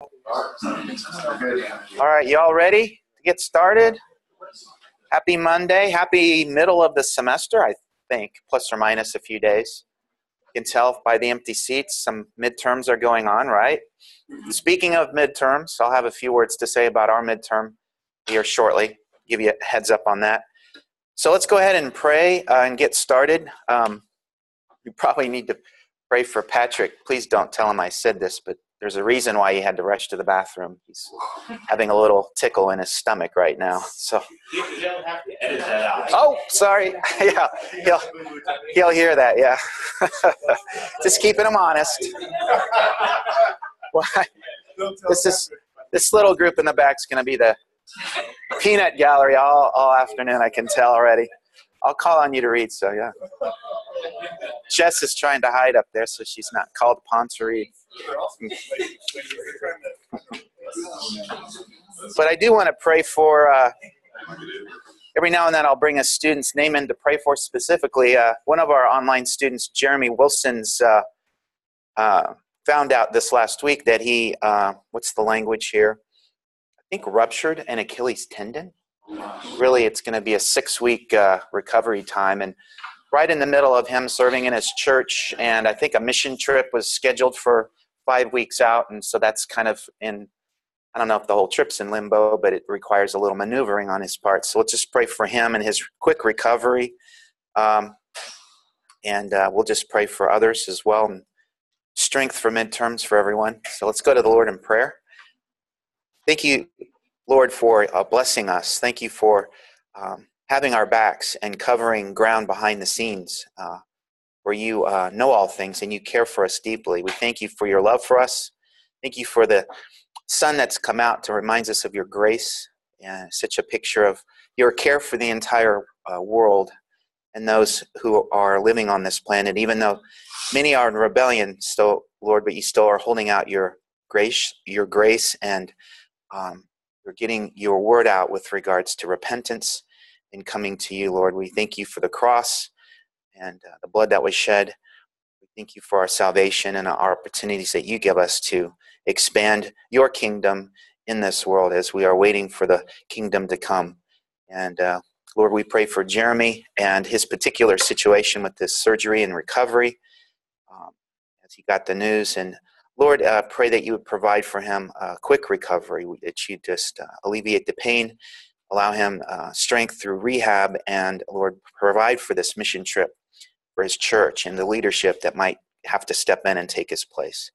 All right, you all ready to get started? Happy Monday. Happy middle of the semester, I think, plus or minus a few days. You can tell by the empty seats, some midterms are going on, right? Speaking of midterms, I'll have a few words to say about our midterm here shortly. Give you a heads up on that. So let's go ahead and pray and get started. You probably need to pray for Patrick. Please don't tell him I said this, but there's a reason why he had to rush to the bathroom. He's having a little tickle in his stomach right now. So, oh, sorry. Yeah, he'll hear that. Yeah, just keeping him honest. This little group in the back is going to be the peanut gallery all afternoon. I can tell already. I'll call on you to read. So yeah, Jess is trying to hide up there so she's not called upon to read. But I do want to pray for, every now and then I'll bring a student's name in to pray for specifically. One of our online students, Jeremy Wilson's, found out this last week that he, what's the language here? I think ruptured an Achilles tendon. Really, it's going to be a 6-week recovery time. And right in the middle of him serving in his church, and I think a mission trip was scheduled for 5 weeks out, and so that's kind of in, I don't know if the whole trip's in limbo, but it requires a little maneuvering on his part. So let's just pray for him and his quick recovery, and we'll just pray for others as well, and strength for midterms for everyone. So let's go to the Lord in prayer. Thank you, Lord, for blessing us. Thank you for having our backs and covering ground behind the scenes, where you know all things and you care for us deeply. We thank you for your love for us. Thank you for the sun that's come out to remind us of your grace, and such a picture of your care for the entire world and those who are living on this planet, even though many are in rebellion still, Lord, but you still are holding out your grace, and you're getting your word out with regards to repentance and coming to you, Lord. We thank you for the cross and the blood that was shed. We thank you for our salvation and our opportunities that you give us to expand your kingdom in this world as we are waiting for the kingdom to come. And Lord, we pray for Jeremy and his particular situation with this surgery and recovery as he got the news. And Lord, pray that you would provide for him a quick recovery, that you just alleviate the pain, allow him strength through rehab, and Lord, provide for this mission trip for his church and the leadership that might have to step in and take his place.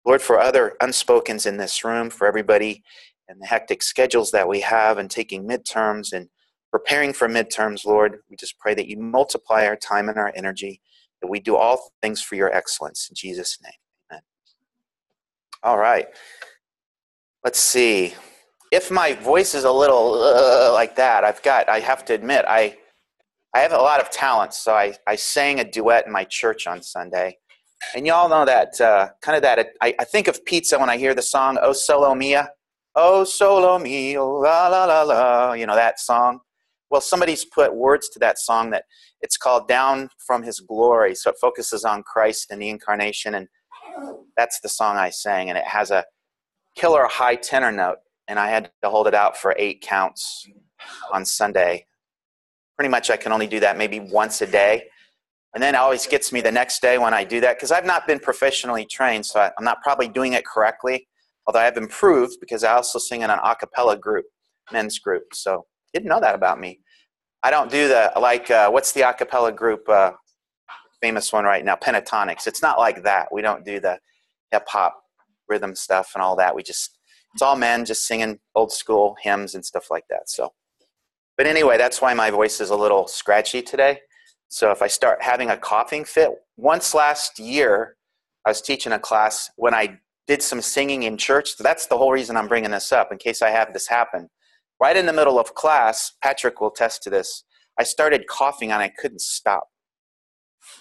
Lord, for other unspokens in this room, for everybody and the hectic schedules that we have and taking midterms and preparing for midterms, Lord, we just pray that you multiply our time and our energy, that we do all things for your excellence. In Jesus' name, amen. All right. Let's see. If my voice is a little like that, I have to admit, I have a lot of talent. So I sang a duet in my church on Sunday. And y'all know that, I think of pizza when I hear the song, Oh Solo Mia. Oh Solo Mio, la la la la, you know that song? Well, somebody's put words to that song that it's called Down from His Glory. So it focuses on Christ and the incarnation. And that's the song I sang. And it has a killer high tenor note. And I had to hold it out for 8 counts on Sunday. Pretty much I can only do that maybe once a day. And then it always gets me the next day when I do that, because I've not been professionally trained, so I'm not probably doing it correctly, although I have improved because I also sing in an a cappella group, men's group. So didn't know that about me. I don't do what's the a cappella group, famous one right now, Pentatonics. It's not like that. We don't do the hip-hop rhythm stuff and all that. It's all men just singing old school hymns and stuff like that. So, but anyway, that's why my voice is a little scratchy today. So if I start having a coughing fit, once last year, I was teaching a class when I did some singing in church. So that's the whole reason I'm bringing this up, in case I have this happen. Right in the middle of class, Patrick will attest to this, I started coughing and I couldn't stop.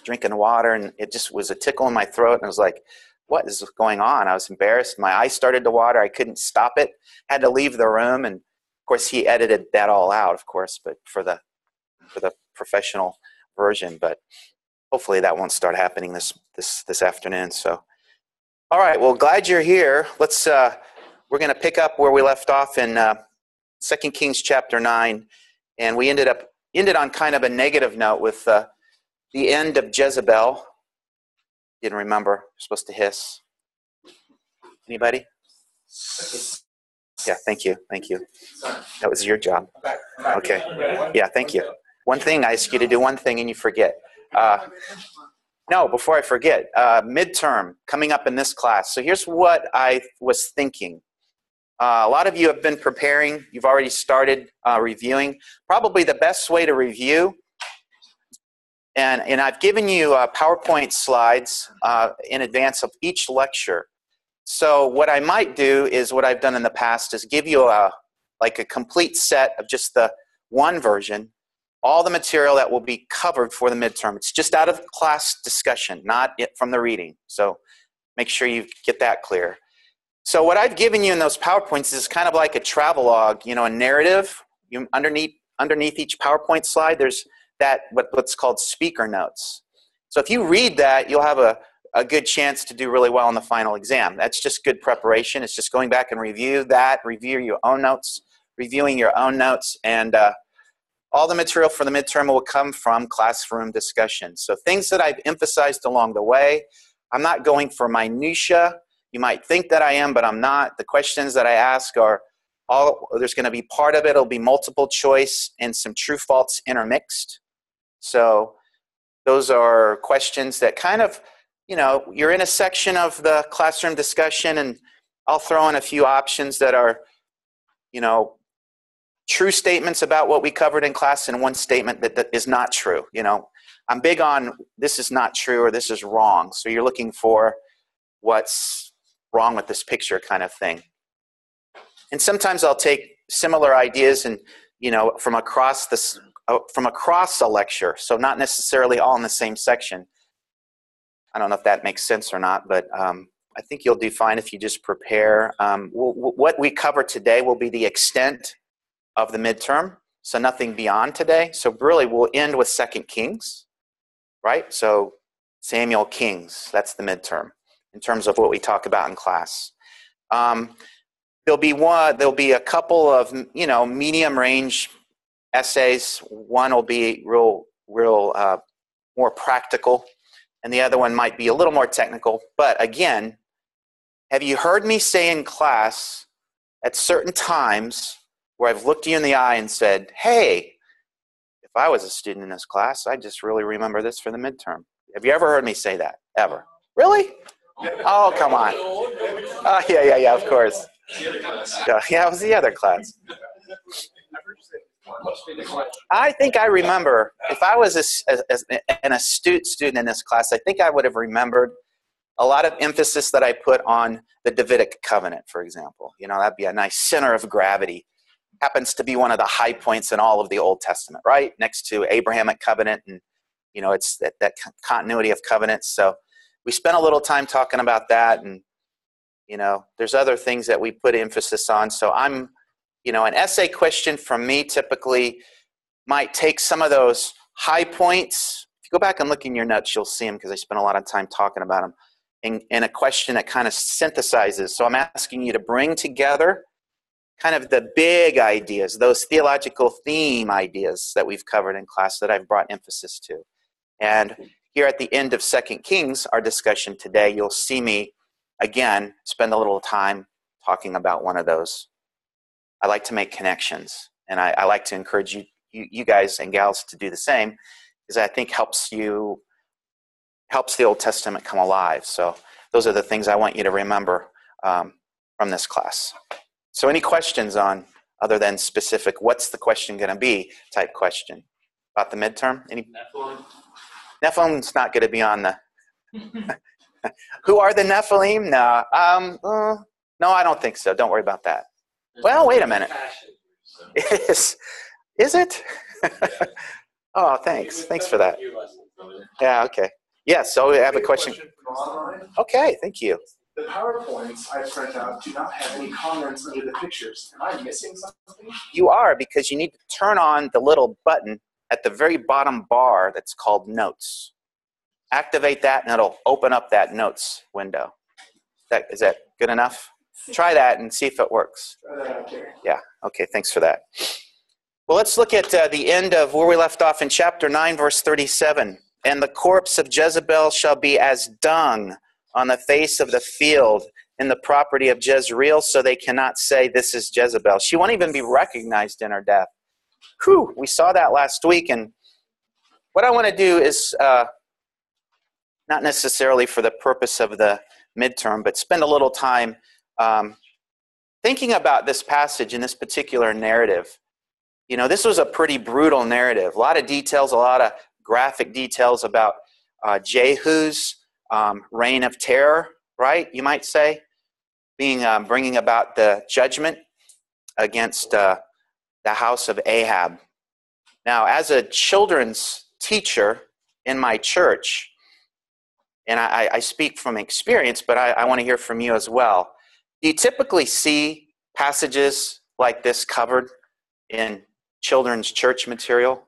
Drinking water, and it just was a tickle in my throat, and I was like, what is going on? I was embarrassed. My eyes started to water. I couldn't stop it. Had to leave the room, and of course he edited that all out, of course, but for the professional version. But hopefully that won't start happening this afternoon. So, all right. Well, glad you're here. Let's We're going to pick up where we left off in 2 Kings chapter 9, and we ended on kind of a negative note with the end of Jezebel. Didn't remember. You're supposed to hiss. Anybody? Yeah, thank you. That was your job. Okay. Yeah, thank you. One thing, I ask you to do one thing and you forget. No, before I forget, midterm coming up in this class. So here's what I was thinking. A lot of you have been preparing. You've already started reviewing. Probably the best way to review, and I've given you PowerPoint slides in advance of each lecture. So what I might do is what I've done in the past is give you a complete set of just the one version, all the material that will be covered for the midterm. It's just out of class discussion, not from the reading. So make sure you get that clear. So what I've given you in those PowerPoints is kind of like a travelogue, a narrative. Underneath each PowerPoint slide, there's what's called speaker notes. So if you read that, you'll have a good chance to do really well in the final exam. That's just good preparation. It's just going back and review your own notes, reviewing your own notes, and all the material for the midterm will come from classroom discussion. So things that I've emphasized along the way, I'm not going for minutia. You might think that I am, but I'm not. The questions that I ask there's going to be part of it. It'll be multiple choice and some true false intermixed. So those are questions that kind of, you're in a section of the classroom discussion, and I'll throw in a few options that are, true statements about what we covered in class and one statement that is not true. I'm big on this is not true or this is wrong. So you're looking for what's wrong with this picture kind of thing. And sometimes I'll take similar ideas and, from across a lecture. So not necessarily all in the same section. I don't know if that makes sense or not, but I think you'll do fine if you just prepare. What we cover today will be the extent of the midterm, so nothing beyond today. So really we'll end with 2 Kings, right? So Samuel, Kings, that's the midterm in terms of what we talk about in class. There'll be a couple of, medium range essays. One will be real more practical, and the other one might be a little more technical. But again, have you heard me say in class at certain times where I've looked you in the eye and said, hey, if I was a student in this class, I just really remember this for the midterm? Have you ever heard me say that? Ever? Really? Oh, come on. Oh, yeah, of course. Yeah, it was the other class. I think I remember, if I was an astute student in this class, I think I would have remembered a lot of emphasis that I put on the Davidic covenant, for example. That'd be a nice center of gravity. Happens to be one of the high points in all of the Old Testament, right? Next to Abrahamic covenant, and, it's that continuity of covenants. So we spent a little time talking about that, and, there's other things that we put emphasis on. So an essay question from me typically might take some of those high points. If you go back and look in your notes, you'll see them because I spent a lot of time talking about them, in a question that kind of synthesizes. So I'm asking you to bring together kind of the big ideas, those theological theme ideas that we've covered in class that I've brought emphasis to. And here at the end of 2 Kings, our discussion today, you'll see me, again, spend a little time talking about one of those. I like to make connections, and I like to encourage you guys and gals to do the same, because I think helps the Old Testament come alive. So those are the things I want you to remember from this class. So any questions on, other than specific, what's the question going to be type question about the midterm? Nephilim's not going to be on the... Who are the Nephilim? No. No, I don't think so. Don't worry about that. Well, wait a minute. Is it? Oh, thanks. Thanks for that. Yeah, okay. Yeah, so we have a question. Okay, thank you. The PowerPoints I print out do not have any comments under the pictures. Am I missing something? You are, because you need to turn on the little button at the very bottom bar that's called Notes. Activate that, and it'll open up that Notes window. Is that good enough? Try that and see if it works. Try that out there. Yeah, okay, thanks for that. Well, let's look at the end of where we left off in chapter 9, verse 37. And the corpse of Jezebel shall be as dung on the face of the field in the property of Jezreel, so they cannot say, this is Jezebel. She won't even be recognized in her death. Whew, we saw that last week, and what I want to do is, not necessarily for the purpose of the midterm, but spend a little time thinking about this passage and this particular narrative. You know, this was a pretty brutal narrative. A lot of details, a lot of graphic details about Jehu's reign of terror, right, you might say, bringing about the judgment against the house of Ahab. Now, as a children's teacher in my church, and I speak from experience, but I want to hear from you as well. Do you typically see passages like this covered in children's church material?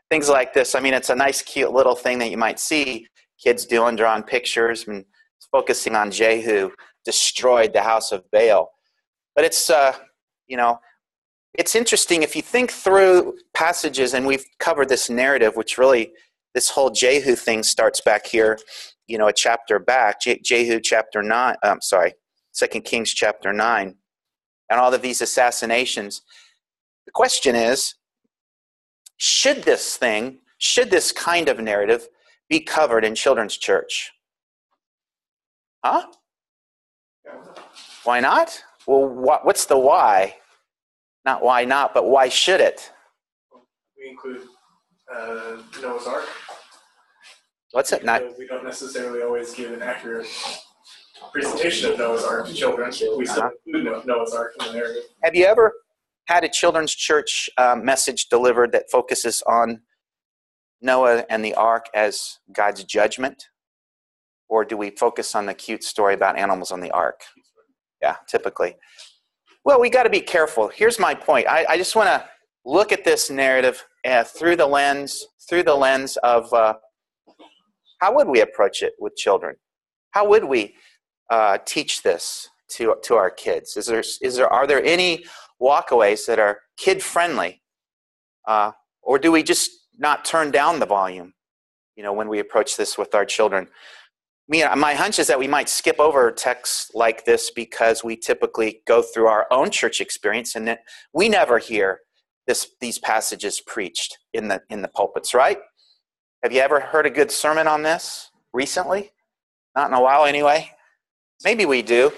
Things like this. I mean, it's a nice, cute little thing that you might see kids doing, drawing pictures and focusing on Jehu destroyed the house of Baal. But it's, you know, it's interesting if you think through passages, and we've covered this narrative, which really, this whole Jehu thing starts back here, you know, a chapter back, Jehu chapter 9, 2 Kings chapter 9, and all of these assassinations. The question is, should this kind of narrative be covered in children's church? Huh? Why not? Well, what's the why? Not why not, but why should it? We include Noah's Ark. What's it? We don't necessarily always give an accurate presentation of Noah's Ark to children. We still include Noah's Ark in the narrative. Have you ever had a children's church message delivered that focuses on Noah and the ark as God's judgment? Or do we focus on the cute story about animals on the ark? Yeah, typically. Well, we got to be careful. Here's my point. I just want to look at this narrative through the lens of how would we approach it with children? How would we teach this to our kids? Are there any walkaways that are kid-friendly? Or do we just not turn down the volume, you know, when we approach this with our children? My hunch is that we might skip over texts like this because we typically go through our own church experience and that we never hear these passages preached in the pulpits, right? Have you ever heard a good sermon on this recently? Not in a while anyway. Maybe we do.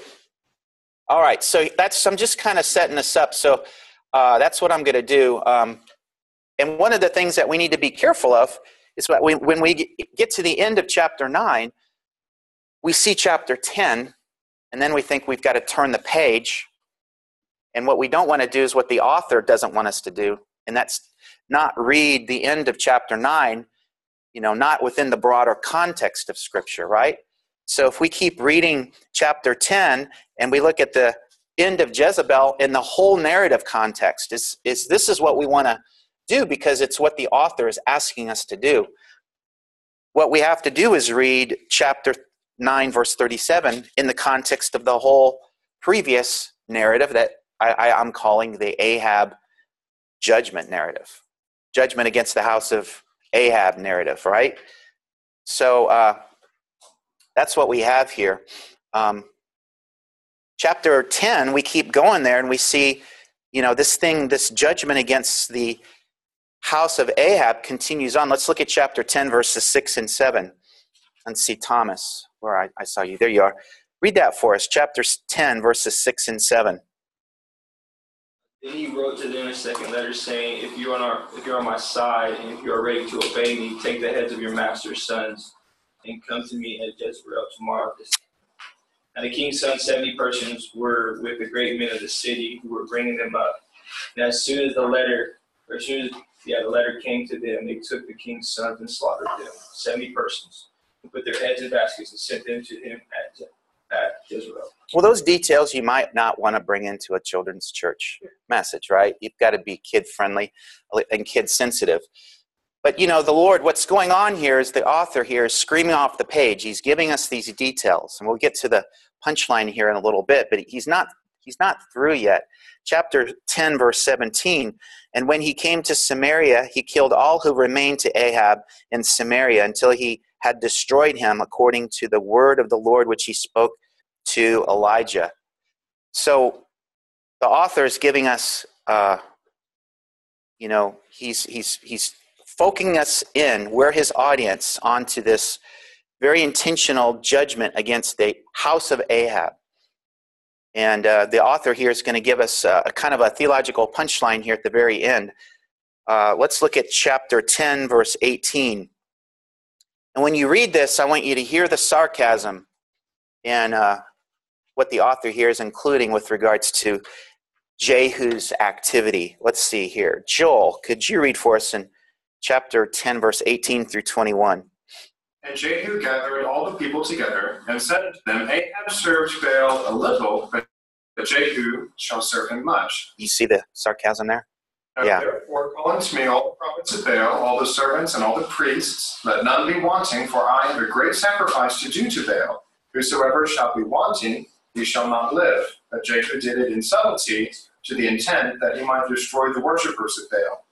All right, so I'm just kind of setting this up. So that's what I'm going to do. And one of the things that we need to be careful of is that when we get to the end of chapter 9, we see chapter 10, and then we think we've got to turn the page. And what we don't want to do is what the author doesn't want us to do, and that's not read the end of chapter 9, you know, not within the broader context of Scripture, right? So if we keep reading chapter 10 and we look at the end of Jezebel in the whole narrative context, this is what we want to do because it's what the author is asking us to do. What we have to do is read chapter 9, verse 37 in the context of the whole previous narrative that I'm calling the Ahab judgment narrative. Judgment against the house of Ahab narrative, right? So that's what we have here. Chapter 10, we keep going there and we see, you know, this judgment against the house of Ahab continues on. Let's look at chapter 10, verses 6 and 7. And see Thomas, where I saw you. There you are. Read that for us. Chapter 10, verses 6 and 7. Then he wrote to them a second letter saying, if you're on my side and if you are ready to obey me, take the heads of your master's sons and come to me at Jezreel tomorrow. And the king's sons, 70 persons, were with the great men of the city who were bringing them up. And as soon as the letter came to them, they took the king's sons and slaughtered them, 70 persons, and put their heads in baskets and sent them to him at Jezreel. Well, those details you might not want to bring into a children's church message, right? You've got to be kid-friendly and kid-sensitive. But, the Lord, what's going on here is the author here is screaming off the page. He's giving us these details. And we'll get to the punchline here in a little bit, but he's not through yet. Chapter 10, verse 17, and when he came to Samaria, he killed all who remained to Ahab in Samaria until he had destroyed him according to the word of the Lord which he spoke to Elijah. So the author is giving us, he's focusing us in, we're his audience, onto this very intentional judgment against the house of Ahab. And the author here is going to give us a kind of a theological punchline here at the very end. Let's look at chapter 10, verse 18. And when you read this, I want you to hear the sarcasm and what the author here is including with regards to Jehu's activity. Let's see here. Joel, could you read for us in chapter 10, verse 18 through 21? And Jehu gathered all the people together and said unto them, Ahab served Baal a little, but Jehu shall serve him much. You see the sarcasm there? Now Yeah. therefore call unto me all the prophets of Baal, all the servants and all the priests. Let none be wanting, for I have a great sacrifice to do to Baal. Whosoever shall be wanting, he shall not live. But Jehu did it in subtlety, to the intent that he might destroy the worshippers of Baal.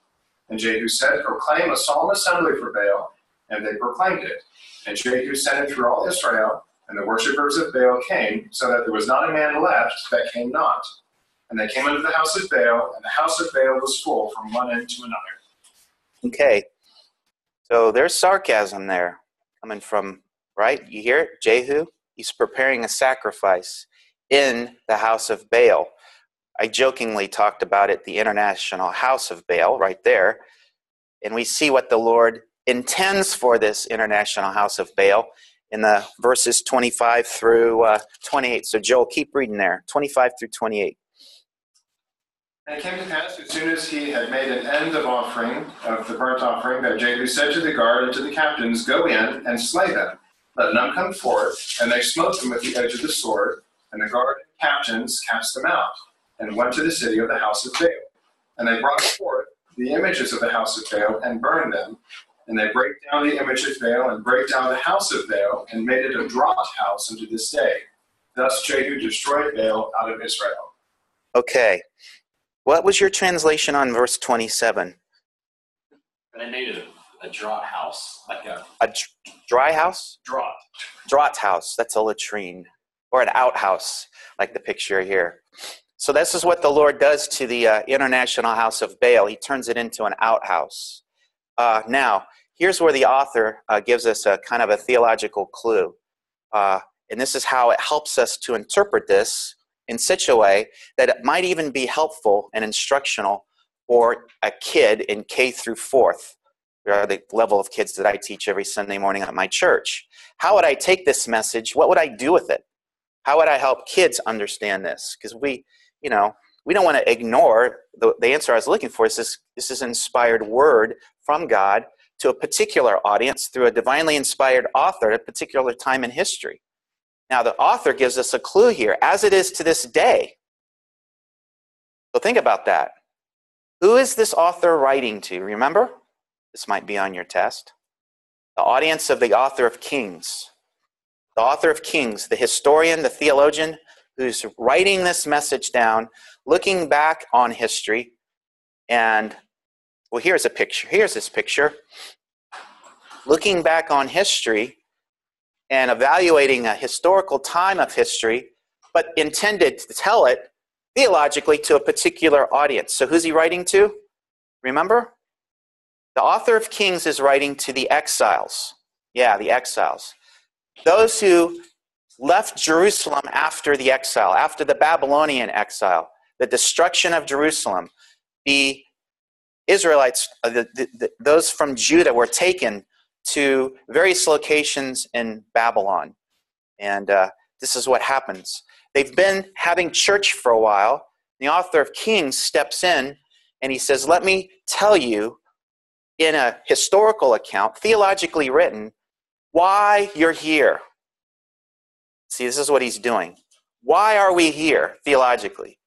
And Jehu said, Proclaim a solemn assembly for Baal. And they proclaimed it. And Jehu sent it through all Israel, and the worshippers of Baal came, so that there was not a man left that came not. And they came unto the house of Baal, and the house of Baal was full from one end to another. Okay. So there's sarcasm there coming from, right? You hear it? Jehu, he's preparing a sacrifice in the house of Baal. I jokingly talked about it, the international house of Baal, right there. And we see what the Lord intends for this international house of Baal in the verses 25 through 28. So Joel, keep reading there, 25 through 28. And it came to pass, as soon as he had made an end of offering, of the burnt offering, that Jehu said to the guard and to the captains, Go in and slay them. Let none come forth. And they smote them with the edge of the sword. And the guard and captains cast them out, and went to the city of the house of Baal. And they brought forth the images of the house of Baal, and burned them. And they break down the image of Baal, and break down the house of Baal, and made it a draught house unto this day. Thus Jehu destroyed Baal out of Israel. Okay. What was your translation on verse 27? They made it a draught house, like a Dry house? draught. Draught house. That's a latrine. Or an outhouse, like the picture here. So this is what the Lord does to the international house of Baal. He turns it into an outhouse. Now, here's where the author gives us a kind of a theological clue. And this is how it helps us to interpret this in such a way that it might even be helpful and instructional for a kid in K through 4th. They are the level of kids that I teach every Sunday morning at my church. How would I take this message? What would I do with it? How would I help kids understand this? Because we don't want to ignore the answer I was looking for. Is this is an inspired word from God to a particular audience through a divinely inspired author at a particular time in history. Now, the author gives us a clue here, as it is to this day. So think about that. Who is this author writing to? Remember? This might be on your test. The audience of the author of Kings. The author of Kings, the historian, the theologian, who's writing this message down, looking back on history. And, well, here's a picture. Here's this picture. Looking back on history and evaluating a historical time of history, but intended to tell it theologically to a particular audience. So who's he writing to? Remember? The author of Kings is writing to the exiles. Yeah, the exiles. Those who left Jerusalem after the exile, after the Babylonian exile, the destruction of Jerusalem. The Israelites, those from Judah, were taken to various locations in Babylon. And this is what happens. They've been having church for a while. The author of Kings steps in and he says, let me tell you in a historical account, theologically written, why you're here. See, this is what he's doing. Why are we here theologically?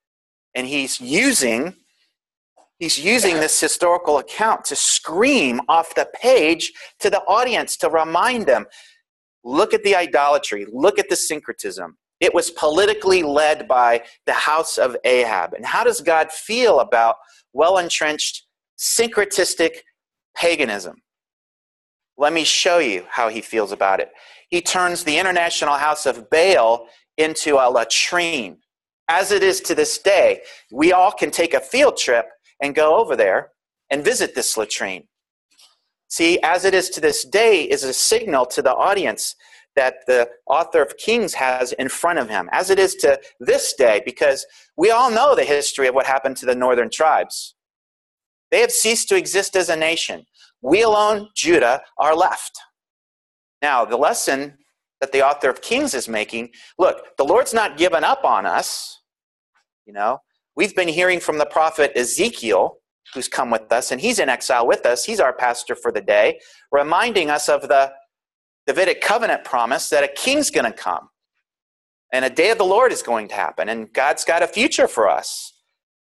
And he's using He's using this historical account to scream off the page to the audience to remind them, look at the idolatry, look at the syncretism. It was politically led by the house of Ahab. And how does God feel about well-entrenched syncretistic paganism? Let me show you how he feels about it. He turns the international house of Baal into a latrine. As it is to this day, we all can take a field trip and go over there and visit this latrine. See, as it is to this day is a signal to the audience that the author of Kings has in front of him, as it is to this day, because we all know the history of what happened to the northern tribes. They have ceased to exist as a nation. We alone, Judah, are left. Now, the lesson that the author of Kings is making, look, the Lord's not given up on us. You know, we've been hearing from the prophet Ezekiel, who's come with us, and he's in exile with us. He's our pastor for the day, reminding us of the Davidic covenant promise that a king's going to come and a day of the Lord is going to happen, and God's got a future for us.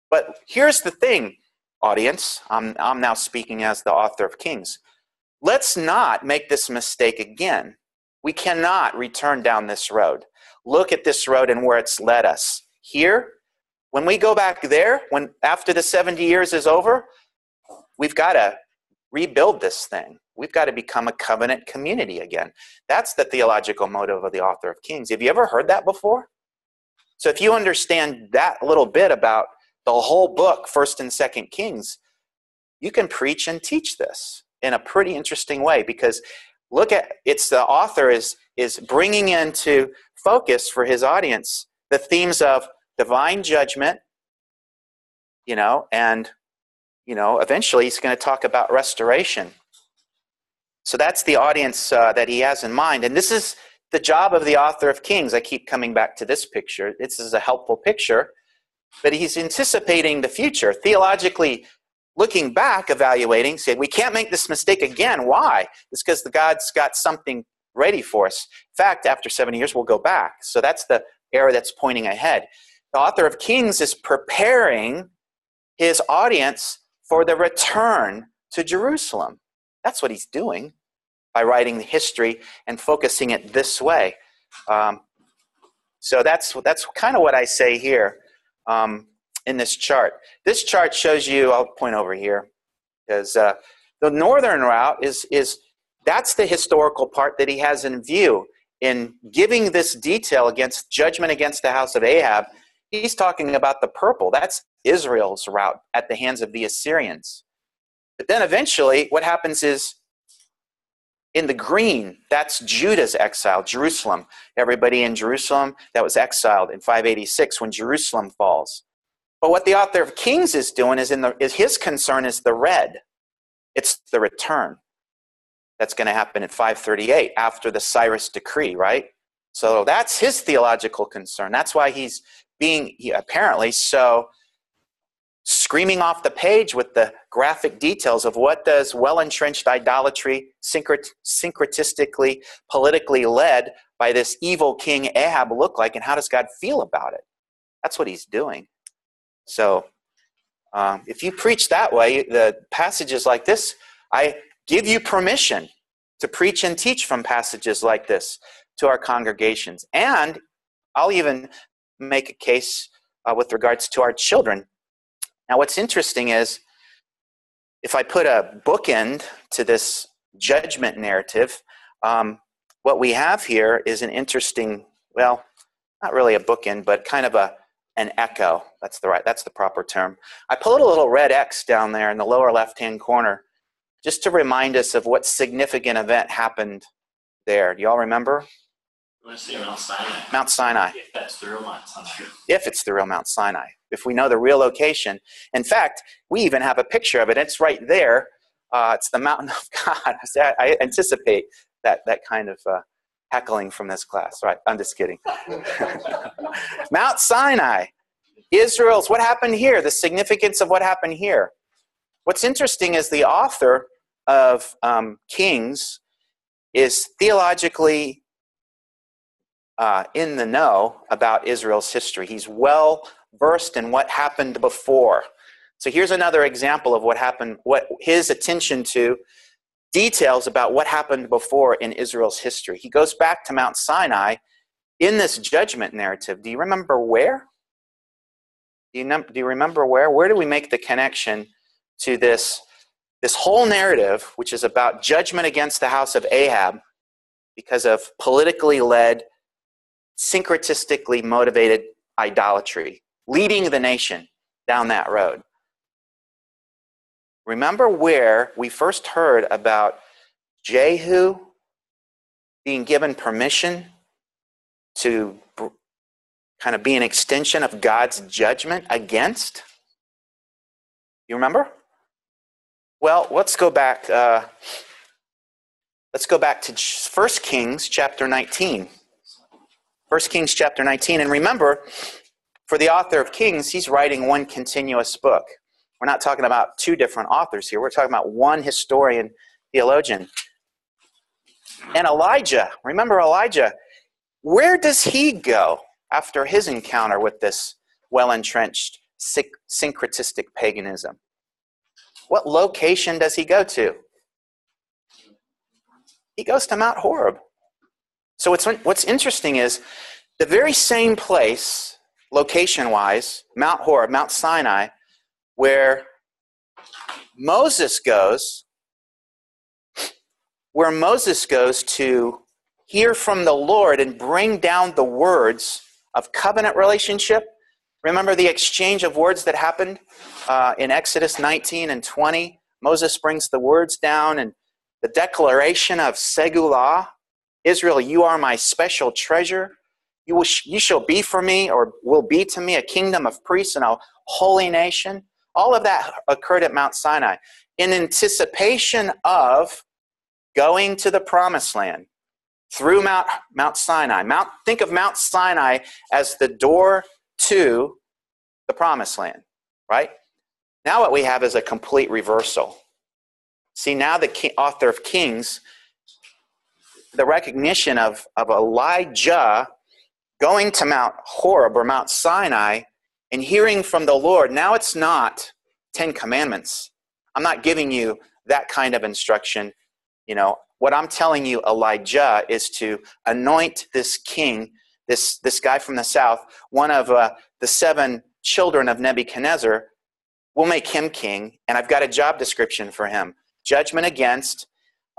But here's the thing, audience. I'm now speaking as the author of Kings. Let's not make this mistake again. We cannot return down this road. Look at this road and where it's led us. Here, when we go back there, when after the 70 years is over, we've got to rebuild this thing. We've got to become a covenant community again. That's the theological motive of the author of Kings. Have you ever heard that before? So if you understand that little bit about the whole book, 1st and 2nd Kings, you can preach and teach this in a pretty interesting way, because look at, it's the author is bringing into focus for his audience the themes of divine judgment, and, eventually he's going to talk about restoration. So that's the audience that he has in mind. And this is the job of the author of Kings. I keep coming back to this picture. This is a helpful picture, but he's anticipating the future. Theologically, looking back, evaluating, saying, we can't make this mistake again. Why? It's because the God's got something ready for us. In fact, after 70 years, we'll go back. So that's the era that's pointing ahead. The author of Kings is preparing his audience for the return to Jerusalem. That's what he's doing by writing the history and focusing it this way. So that's kind of what I say here in this chart. This chart shows you, I'll point over here, because the northern route that's the historical part that he has in view in giving this detail against judgment against the house of Ahab. He's talking about the purple. That's Israel's route at the hands of the Assyrians. But then eventually what happens is in the green, that's Judah's exile, Jerusalem. Everybody in Jerusalem that was exiled in 586 when Jerusalem falls. But what the author of Kings is doing is his concern is the red. It's the return. That's going to happen in 538 after the Cyrus decree, right? So that's his theological concern. That's why he's being apparently so screaming off the page with the graphic details of what does well-entrenched idolatry, syncretistically, politically led by this evil king Ahab look like, and how does God feel about it? That's what he's doing. So if you preach that way, the passages like this, I give you permission to preach and teach from passages like this to our congregations. And I'll even make a case with regards to our children. Now, what's interesting is if I put a bookend to this judgment narrative, what we have here is an interesting, well, not really a bookend, but kind of an echo. That's the proper term. I put a little red X down there in the lower left-hand corner just to remind us of what significant event happened there. Do you all remember? You want to say Mount Sinai? Mount Sinai. If that's the real Mount Sinai. If it's the real Mount Sinai. If we know the real location. In fact, we even have a picture of it. It's right there. It's the mountain of God. I anticipate that kind of heckling from this class. Right, I'm just kidding. Mount Sinai. Israel's, what happened here? The significance of what happened here. What's interesting is the author of Kings is theologically in the know about Israel's history. He's well versed in what happened before. So here's another example of what happened, what his attention to details about what happened before in Israel's history. He goes back to Mount Sinai in this judgment narrative. Do you remember where? Do you remember where? Where do we make the connection to this whole narrative, which is about judgment against the house of Ahab because of politically led, syncretistically motivated idolatry, leading the nation down that road? Remember where we first heard about Jehu being given permission to kind of be an extension of God's judgment against? You remember? Well, let's go back. Let's go back to 1 Kings chapter 19. 1 Kings chapter 19. And remember, for the author of Kings, he's writing one continuous book. We're not talking about two different authors here. We're talking about one historian, theologian. And Elijah, remember Elijah, where does he go after his encounter with this well-entrenched syncretistic paganism? What location does he go to? He goes to Mount Horeb. So what's interesting is the very same place, location-wise, Mount Horeb, Mount Sinai, where Moses goes to hear from the Lord and bring down the words of covenant relationship. Remember the exchange of words that happened in Exodus 19 and 20? Moses brings the words down, and the declaration of Segulah, Israel, you are my special treasure. You shall be for me, or will be to me, a kingdom of priests and a holy nation. All of that occurred at Mount Sinai in anticipation of going to the promised land through Mount Sinai. Think of Mount Sinai as the door to the promised land, right? Now what we have is a complete reversal. See, now the author of Kings, the recognition of Elijah going to Mount Horeb or Mount Sinai and hearing from the Lord. Now it's not 10 Commandments. I'm not giving you that kind of instruction. You know, what I'm telling you, Elijah, is to anoint this king, this guy from the south, one of the 7 children of Nebuchadnezzar. We'll make him king, and I've got a job description for him. Judgment against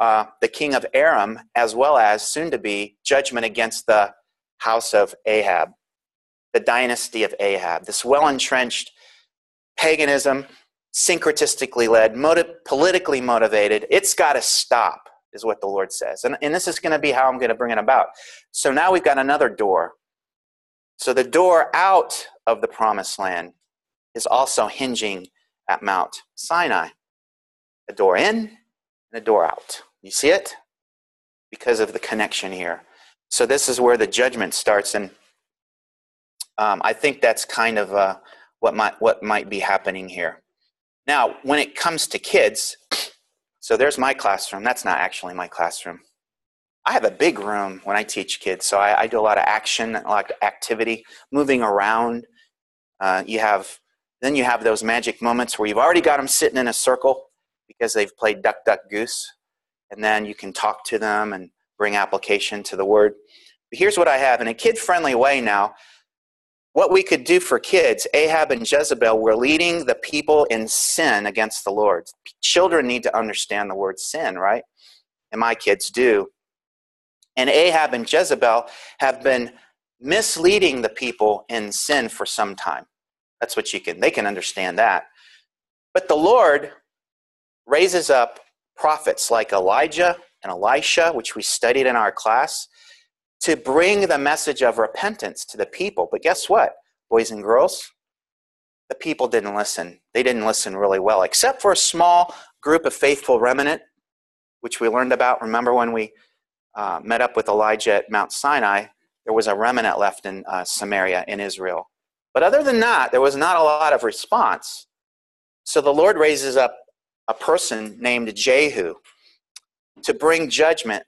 the king of Aram, as well as, soon to be, judgment against the house of Ahab, the dynasty of Ahab. This well-entrenched paganism, syncretistically led, politically motivated. It's got to stop, is what the Lord says. And this is going to be how I'm going to bring it about. So now we've got another door. So the door out of the promised land is also hinging at Mount Sinai. A door in and a door out. You see it? Because of the connection here. So this is where the judgment starts, and I think that's kind of what might be happening here. Now, when it comes to kids, so there's my classroom. That's not actually my classroom. I have a big room when I teach kids, so I do a lot of action, a lot of activity, moving around. Then you have those magic moments where you've already got them sitting in a circle because they've played duck, duck, goose, and then you can talk to them and bring application to the word. But here's what I have in a kid-friendly way now. What we could do for kids, Ahab and Jezebel were leading the people in sin against the Lord. Children need to understand the word sin, right? And my kids do. And Ahab and Jezebel have been misleading the people in sin for some time. That's what they can understand that. But the Lord raises up prophets like Elijah and Elisha, which we studied in our class, to bring the message of repentance to the people. But guess what, boys and girls? The people didn't listen. They didn't listen really well, except for a small group of faithful remnant, which we learned about. Remember when we met up with Elijah at Mount Sinai, there was a remnant left in Samaria in Israel. But other than that, there was not a lot of response. So the Lord raises up a person named Jehu to bring judgment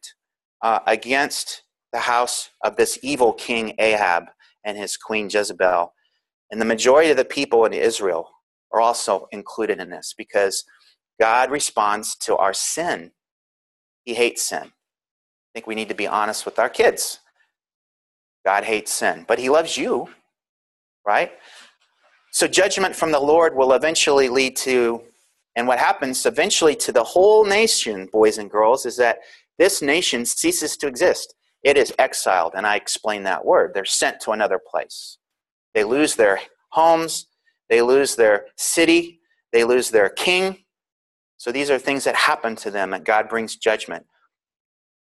against the house of this evil king Ahab and his queen Jezebel. And the majority of the people in Israel are also included in this, because God responds to our sin. He hates sin. I think we need to be honest with our kids. God hates sin, but he loves you, right? So judgment from the Lord will eventually lead to, and what happens eventually to the whole nation, boys and girls, is that this nation ceases to exist. It is exiled, and I explain that word. They're sent to another place. They lose their homes, they lose their city, they lose their king. So these are things that happen to them, and God brings judgment.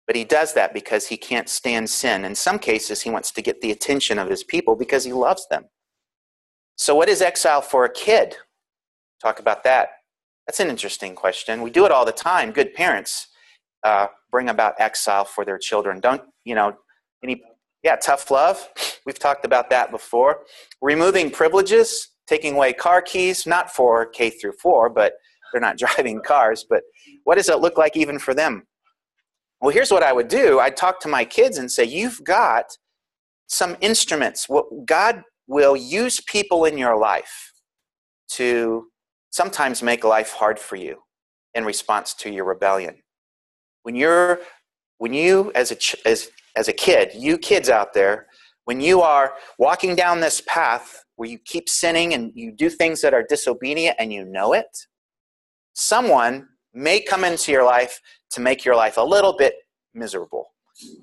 But he does that because he can't stand sin. In some cases, he wants to get the attention of his people because he loves them. So what is exile for a kid? Talk about that. That's an interesting question. We do it all the time. Good parents bring about exile for their children. Tough love. We've talked about that before. Removing privileges, taking away car keys, not for K through 4, but they're not driving cars. But what does it look like even for them? Well, here's what I would do. I'd talk to my kids and say, you've got some instruments. God will use people in your life to sometimes make life hard for you in response to your rebellion. When you as a kid, you kids out there, when you are walking down this path where you keep sinning and you do things that are disobedient and you know it, someone may come into your life to make your life a little bit miserable.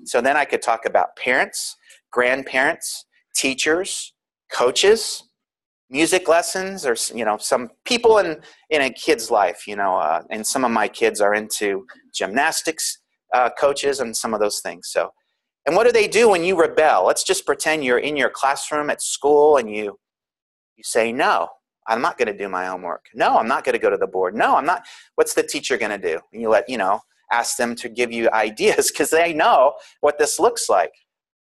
So then I could talk about parents, grandparents, teachers, coaches, music lessons, or some people in a kid's life. And some of my kids are into gymnastics coaches and some of those things. So, and what do they do when you rebel? Let's just pretend you're in your classroom at school and you say, no, I'm not going to do my homework. No, I'm not going to go to the board. No, I'm not. What's the teacher going to do? And you ask them to give you ideas because they know what this looks like.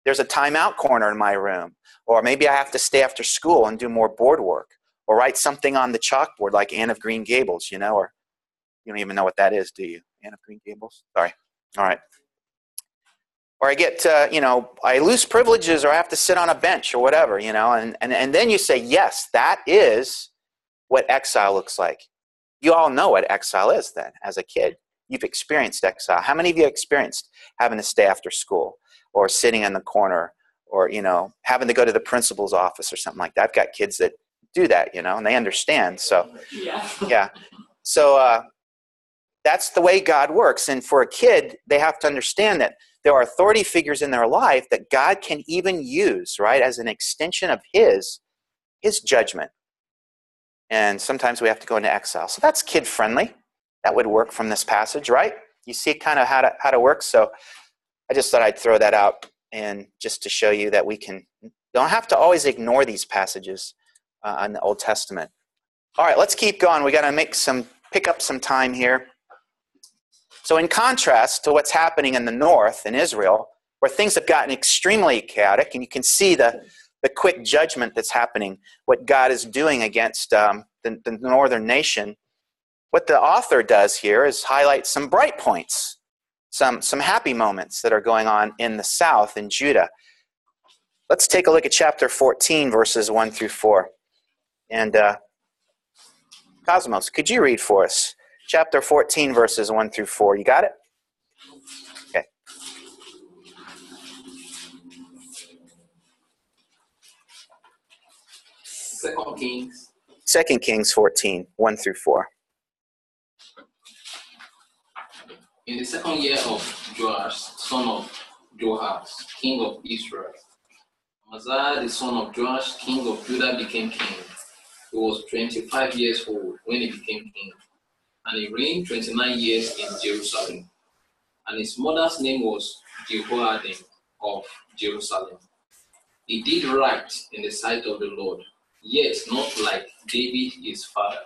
There's a timeout corner in my room. Or maybe I have to stay after school and do more board work. Or write something on the chalkboard like Anne of Green Gables, or you don't even know what that is, do you? Anne of Green Gables? Sorry. All right. Or I get, I lose privileges or I have to sit on a bench or whatever, and then you say, yes, that is what exile looks like. You all know what exile is then as a kid. You've experienced exile. How many of you experienced having to stay after school or sitting in the corner or, having to go to the principal's office or something like that? I've got kids that do that, and they understand. So, yeah. So that's the way God works. And for a kid, they have to understand that there are authority figures in their life that God can even use, right, as an extension of his judgment. And sometimes we have to go into exile. So that's kid-friendly. That would work from this passage, right? You see kind of how to work. So I just thought I'd throw that out and just to show you that we don't have to always ignore these passages in the Old Testament. All right, let's keep going. We got to pick up some time here. So in contrast to what's happening in the north, in Israel, where things have gotten extremely chaotic, and you can see the quick judgment that's happening, what God is doing against the northern nation, what the author does here is highlight some bright points, some happy moments that are going on in the south, in Judah. Let's take a look at chapter 14, verses 1 through 4. And Cosmos, could you read for us? Chapter 14, verses 1 through 4. You got it? Okay. Second Kings 14, 1 through 4. In the second year of Joash, son of Joahaz, king of Israel, Amaziah, the son of Joash, king of Judah, became king. He was 25 years old when he became king, and he reigned 29 years in Jerusalem. And his mother's name was Jehoiada of Jerusalem. He did right in the sight of the Lord, yet not like David his father.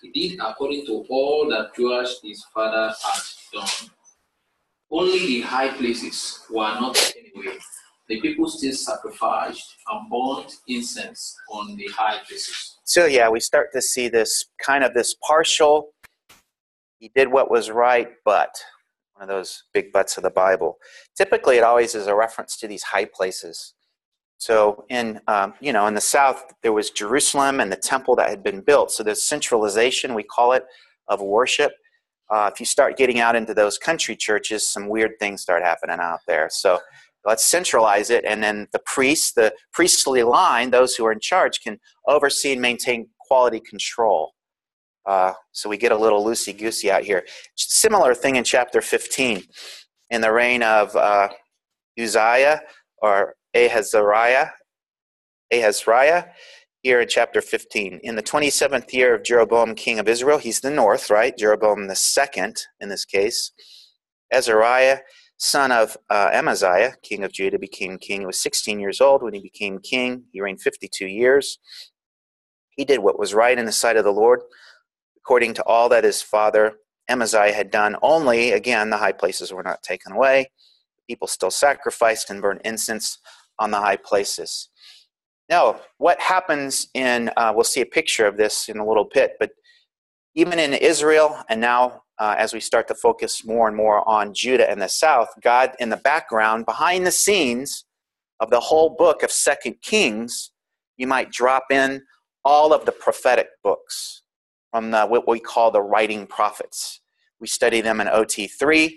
He did according to all that Joash his father had done. Only the high places were not taken away. The people still sacrificed and burnt incense on the high places. So yeah, we start to see this partial, he did what was right, but one of those big buts of the Bible. Typically, it always is a reference to these high places. So in in the south, there was Jerusalem and the temple that had been built. So there's centralization, we call it, of worship. If you start getting out into those country churches, some weird things start happening out there. So let's centralize it, and then the priestly line, those who are in charge, can oversee and maintain quality control. So we get a little loosey-goosey out here. Similar thing in chapter 15. In the reign of Uzziah or Ahazariah, here in chapter 15. In the 27th year of Jeroboam, king of Israel, he's the north, right? Jeroboam the second, in this case. Azariah, son of Amaziah, king of Judah, became king. He was 16 years old when he became king. He reigned 52 years. He did what was right in the sight of the Lord, according to all that his father Amaziah had done. Only, again, the high places were not taken away. People still sacrificed and burned incense on the high places. Now, what happens we'll see a picture of this in a little bit, but even in Israel, and now as we start to focus more and more on Judah and the south, God in the background, behind the scenes of the whole book of 2 Kings, you might drop in all of the prophetic books from what we call the writing prophets. We study them in OT3,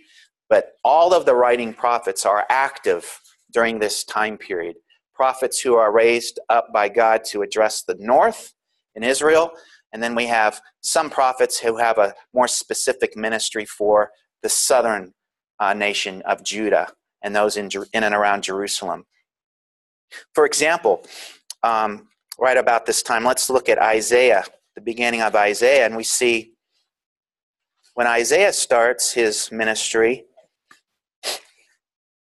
but all of the writing prophets are active during this time period. Prophets who are raised up by God to address the north in Israel, and then we have some prophets who have a more specific ministry for the southern nation of Judah and those in and around Jerusalem. For example, right about this time, let's look at Isaiah, the beginning of Isaiah, and we see when Isaiah starts his ministry,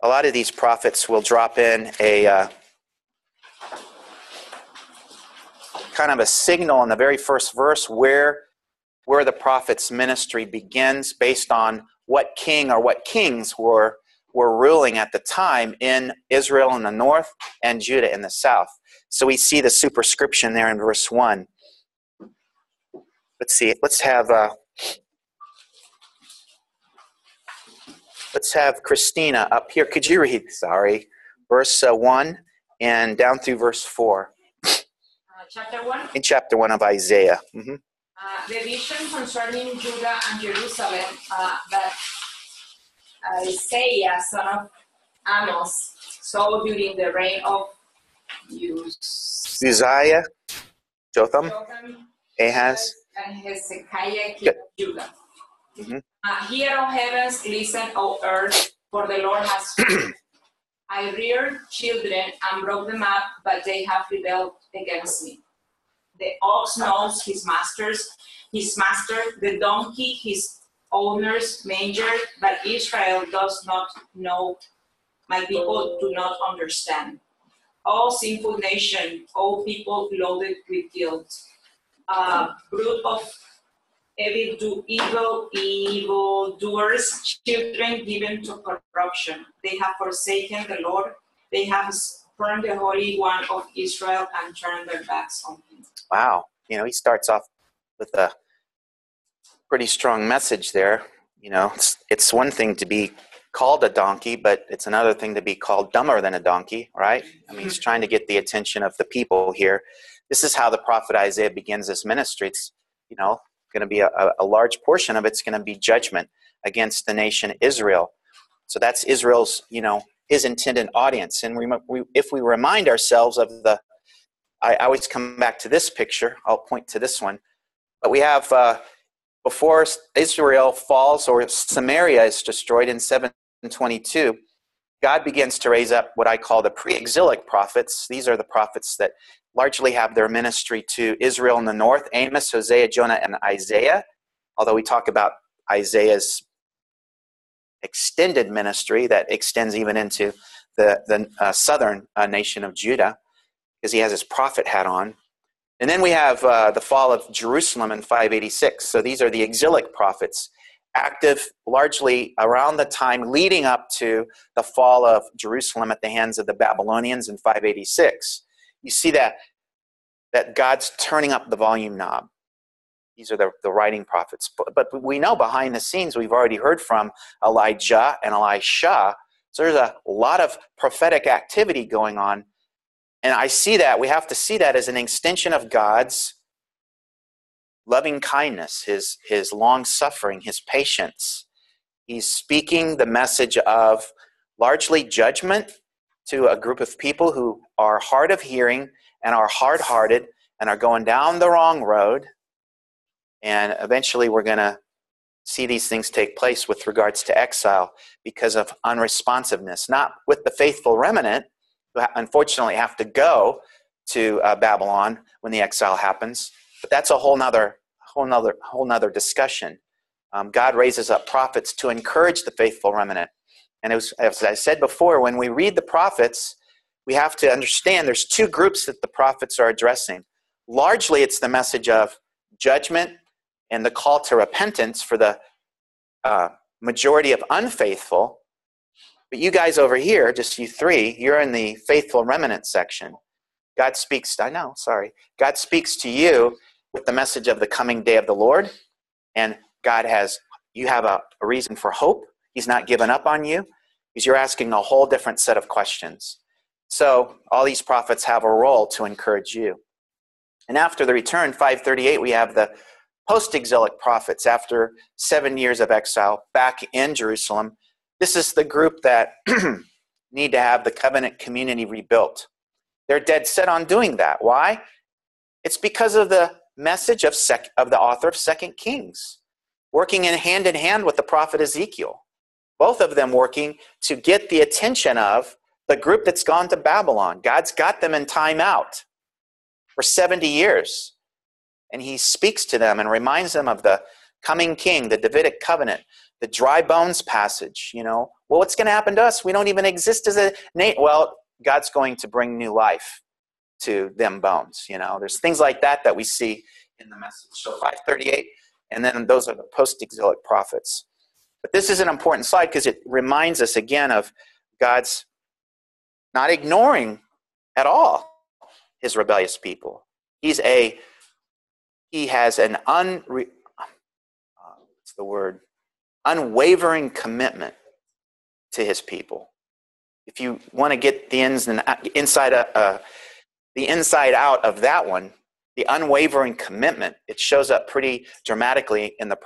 a lot of these prophets will drop in a kind of a signal in the very first verse where the prophet's ministry begins based on what king or what kings were ruling at the time in Israel in the north and Judah in the south. So we see the superscription there in verse 1. Let's see. Let's have Christina up here. Could you read, verse 1 and down through verse 4? Chapter 1? In chapter 1 of Isaiah. Mm-hmm. The vision concerning Judah and Jerusalem that Isaiah, son of Amos, saw during the reign of Uzziah, Jotham, Ahaz, and Hezekiah, king of Judah. Mm-hmm. Hear, O heavens, listen, O earth, for the Lord has spoken. I reared children and brought them up, but they have rebelled against me. The ox knows his master, the donkey his owner's manger, but Israel does not know. My people do not understand. O sinful nation, O people loaded with guilt, brood of evil doers, children given to corruption. They have forsaken the Lord. They have spurned the Holy One of Israel and turned their backs on him. Wow. He starts off with a pretty strong message there. It's one thing to be called a donkey, but it's another thing to be called dumber than a donkey, right? I mean, he's trying to get the attention of the people here. This is how the prophet Isaiah begins his ministry. It's, going to be a large portion of it's going to be judgment against the nation Israel. So that's Israel's, his intended audience. And if we remind ourselves of I always come back to this picture. I'll point to this one. But we have, before Israel falls or Samaria is destroyed in 722, God begins to raise up what I call the pre-exilic prophets. These are the prophets that largely have their ministry to Israel in the north: Amos, Hosea, Jonah, and Isaiah. Although we talk about Isaiah's extended ministry that extends even into the southern nation of Judah, because he has his prophet hat on. And then we have the fall of Jerusalem in 586. So these are the exilic prophets, active largely around the time leading up to the fall of Jerusalem at the hands of the Babylonians in 586. You see that God's turning up the volume knob. These are the writing prophets. But we know behind the scenes, we've already heard from Elijah and Elisha. So there's a lot of prophetic activity going on And I see that, we have to see that as an extension of God's loving kindness, his long suffering, his patience. He's speaking the message of largely judgment to a group of people who are hard of hearing and are hard-hearted and are going down the wrong road. And eventually we're going to see these things take place with regards to exile because of unresponsiveness, not with the faithful remnant who unfortunately have to go to Babylon when the exile happens. But that's a whole nother discussion. God raises up prophets to encourage the faithful remnant. And it was, as I said before, when we read the prophets, we have to understand there's two groups that the prophets are addressing. Largely, it's the message of judgment and the call to repentance for the majority of unfaithful. But you guys over here, just you three, you're in the faithful remnant section. God speaks, God speaks to you with the message of the coming day of the Lord. And you have a reason for hope. He's not given up on you because you're asking a whole different set of questions. So all these prophets have a role to encourage you. And after the return, 538, we have the post-exilic prophets after 7 years of exile back in Jerusalem. This is the group that need to have the covenant community rebuilt. They're dead set on doing that. Why? It's because of the message of the author of 2 Kings, working in hand with the prophet Ezekiel. Both of them working to get the attention of the group that's gone to Babylon. God's got them in time out for 70 years. And he speaks to them and reminds them of the coming king, the Davidic covenant, the dry bones passage. Well, what's going to happen to us? We don't even exist as a nation. Well, God's going to bring new life to them bones. There's things like that we see in the message. So 538, and then those are the post-exilic prophets. But this is an important slide because it reminds us again of God's not ignoring at all his rebellious people. He has an unwavering commitment to his people. If you want to get the inside out of that one, the unwavering commitment, it shows up pretty dramatically in the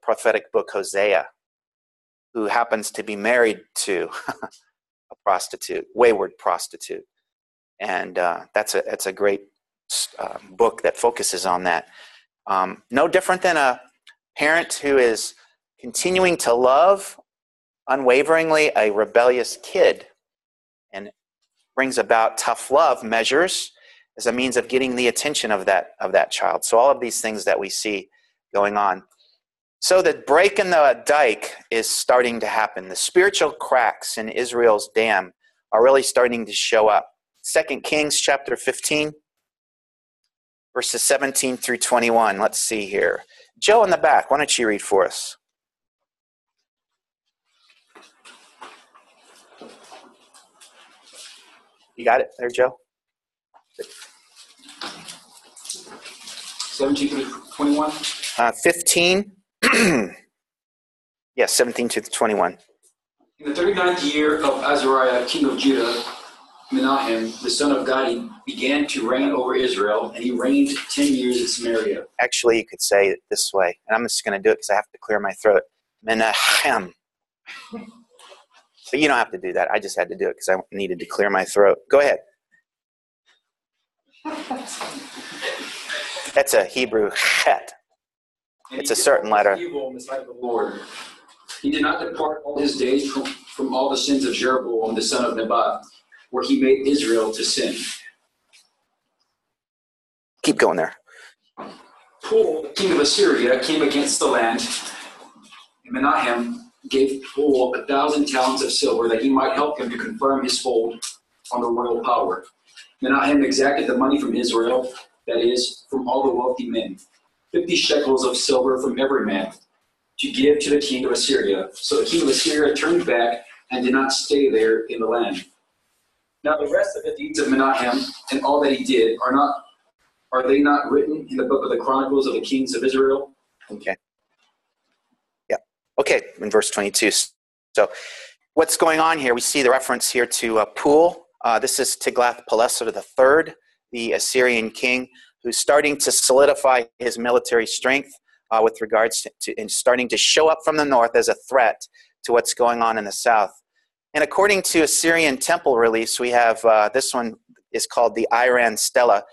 prophetic book Hosea, who happens to be married to a prostitute, wayward prostitute. And that's a great book that focuses on that. No different than a parent who is continuing to love unwaveringly a rebellious kid and brings about tough love measures as a means of getting the attention of that child. So all of these things that we see going on. So the break in the dike is starting to happen. The spiritual cracks in Israel's dam are really starting to show up. 2 Kings chapter 15, verses 17 through 21. Let's see here. Joe in the back, why don't you read for us? You got it there, Joe? 17 through 21? 15. Yes, 17 to 21. In the 39th year of Azariah, king of Judah, Menahem, the son of Gadi, began to reign over Israel, and he reigned 10 years in Samaria. Actually, you could say it this way, and I'm just going to do it because I have to clear my throat. Menahem. But you don't have to do that. I just had to do it because I needed to clear my throat. Go ahead. That's a Hebrew chet. It's a certain letter. Evil in the sight of the Lord. He did not depart all his days from all the sins of Jeroboam, the son of Nebat, where he made Israel to sin. Keep going there. Pul, king of Assyria, came against the land, and Menahem gave Pul 1,000 talents of silver that he might help him to confirm his hold on the royal power. Menahem exacted the money from Israel, that is, from all the wealthy men, 50 shekels of silver from every man, to give to the king of Assyria. So the king of Assyria turned back and did not stay there in the land. Now the rest of the deeds of Menahem and all that he did, are they not written in the book of the Chronicles of the kings of Israel? Okay. Yeah. Okay, in verse 22. So what's going on here? We see the reference here to Pul, This is Tiglath-Pileser III, the Assyrian king, who's starting to solidify his military strength with regards to and starting to show up from the north as a threat to what's going on in the south. And according to Assyrian temple reliefs, we have this one is called the Iran Stela.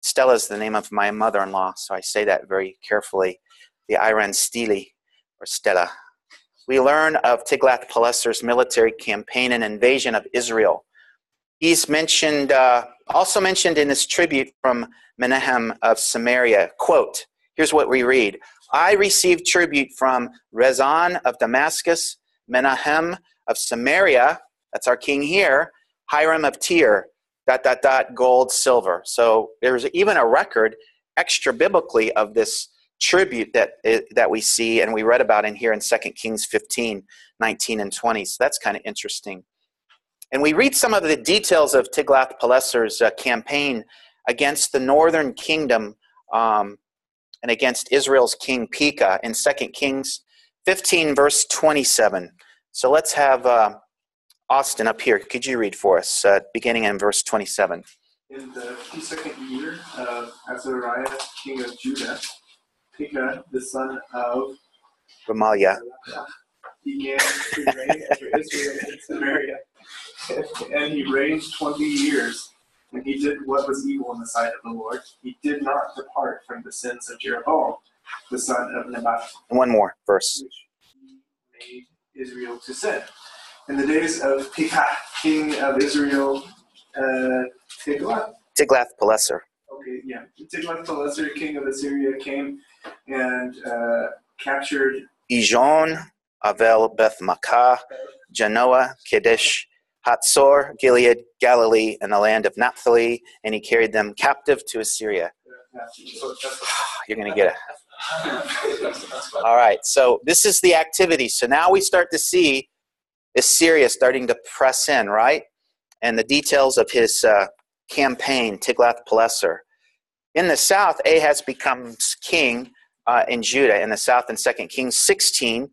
Stella is the name of my mother-in-law, so I say that very carefully. The Iran Stele, or Stella. We learn of Tiglath-Pileser's military campaign and invasion of Israel. He's mentioned, also mentioned in this tribute from Menahem of Samaria. Quote, here's what we read. I received tribute from Rezon of Damascus, Menahem of Samaria, that's our king here, Hiram of Tyre, ... gold, silver. So there's even a record extra biblically of this tribute that we see and we read about in here in 2 Kings 15, 19, and 20. So that's kind of interesting. And we read some of the details of Tiglath-Pileser's campaign against the northern kingdom and against Israel's king Pekah in 2 Kings 15, verse 27. So let's have Austin up here. Could you read for us, beginning in verse 27? In the 52nd year of Azariah, king of Judah, Pekah, the son of Remaliah, began to reign over Israel and Samaria. And he reigned 20 years, and he did what was evil in the sight of the Lord. He did not depart from the sins of Jeroboam, the son of Nebat. One more verse. Which he made Israel to sin. In the days of Pekah, king of Israel, Tiglath-Pileser. Okay, yeah. Tiglath-Pileser, king of Assyria, came and captured Ijon, Avel, Beth-Makkah, Janoah, Kadesh, Hatzor, Gilead, Galilee, and the land of Naphtali, and he carried them captive to Assyria. You're going to get it. All right, so this is the activity. So now we start to see Assyria starting to press in, right? And the details of his campaign, Tiglath-Pileser. In the south, Ahaz becomes king in Judah. In the south, in 2 Kings 16,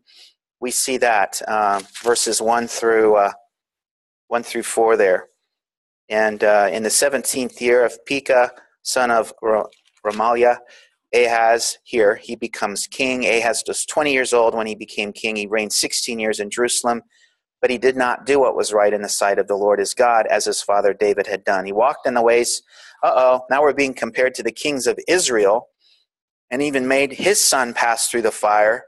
we see that, verses 1 through 4 there. And in the 17th year of Pekah, son of Remaliah, Ahaz, here, he becomes king. Ahaz was 20 years old when he became king. He reigned 16 years in Jerusalem. But he did not do what was right in the sight of the Lord his God, as his father David had done. He walked in the ways, now we're being compared to the kings of Israel, and even made his son pass through the fire,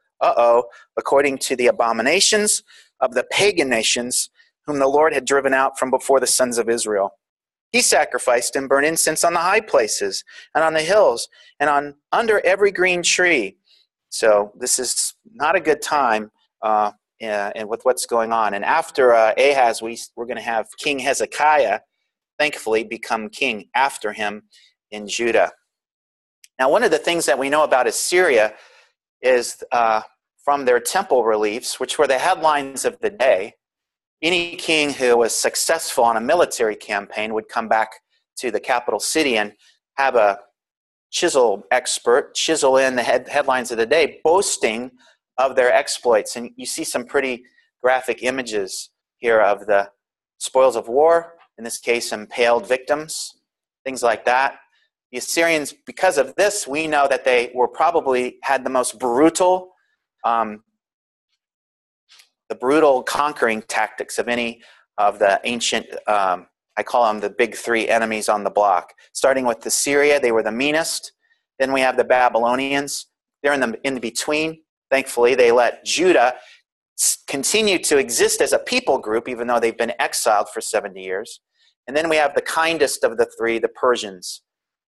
according to the abominations of the pagan nations, whom the Lord had driven out from before the sons of Israel. He sacrificed and burned incense on the high places, and on the hills, and under every green tree. So this is not a good time, and with what's going on. And after Ahaz, we're going to have King Hezekiah, thankfully, become king after him in Judah. Now, one of the things that we know about Assyria is from their temple reliefs, which were the headlines of the day. Any king who was successful on a military campaign would come back to the capital city and have a chisel expert chisel in the headlines of the day, boasting of their exploits. And you see some pretty graphic images here of the spoils of war, in this case, impaled victims, things like that. The Assyrians, because of this, we know that they were probably had the most brutal, conquering tactics of any of the ancient, I call them the big three enemies on the block. Starting with Assyria, they were the meanest. Then we have the Babylonians. They're in between. Thankfully, they let Judah continue to exist as a people group, even though they've been exiled for 70 years. And then we have the kindest of the three, the Persians.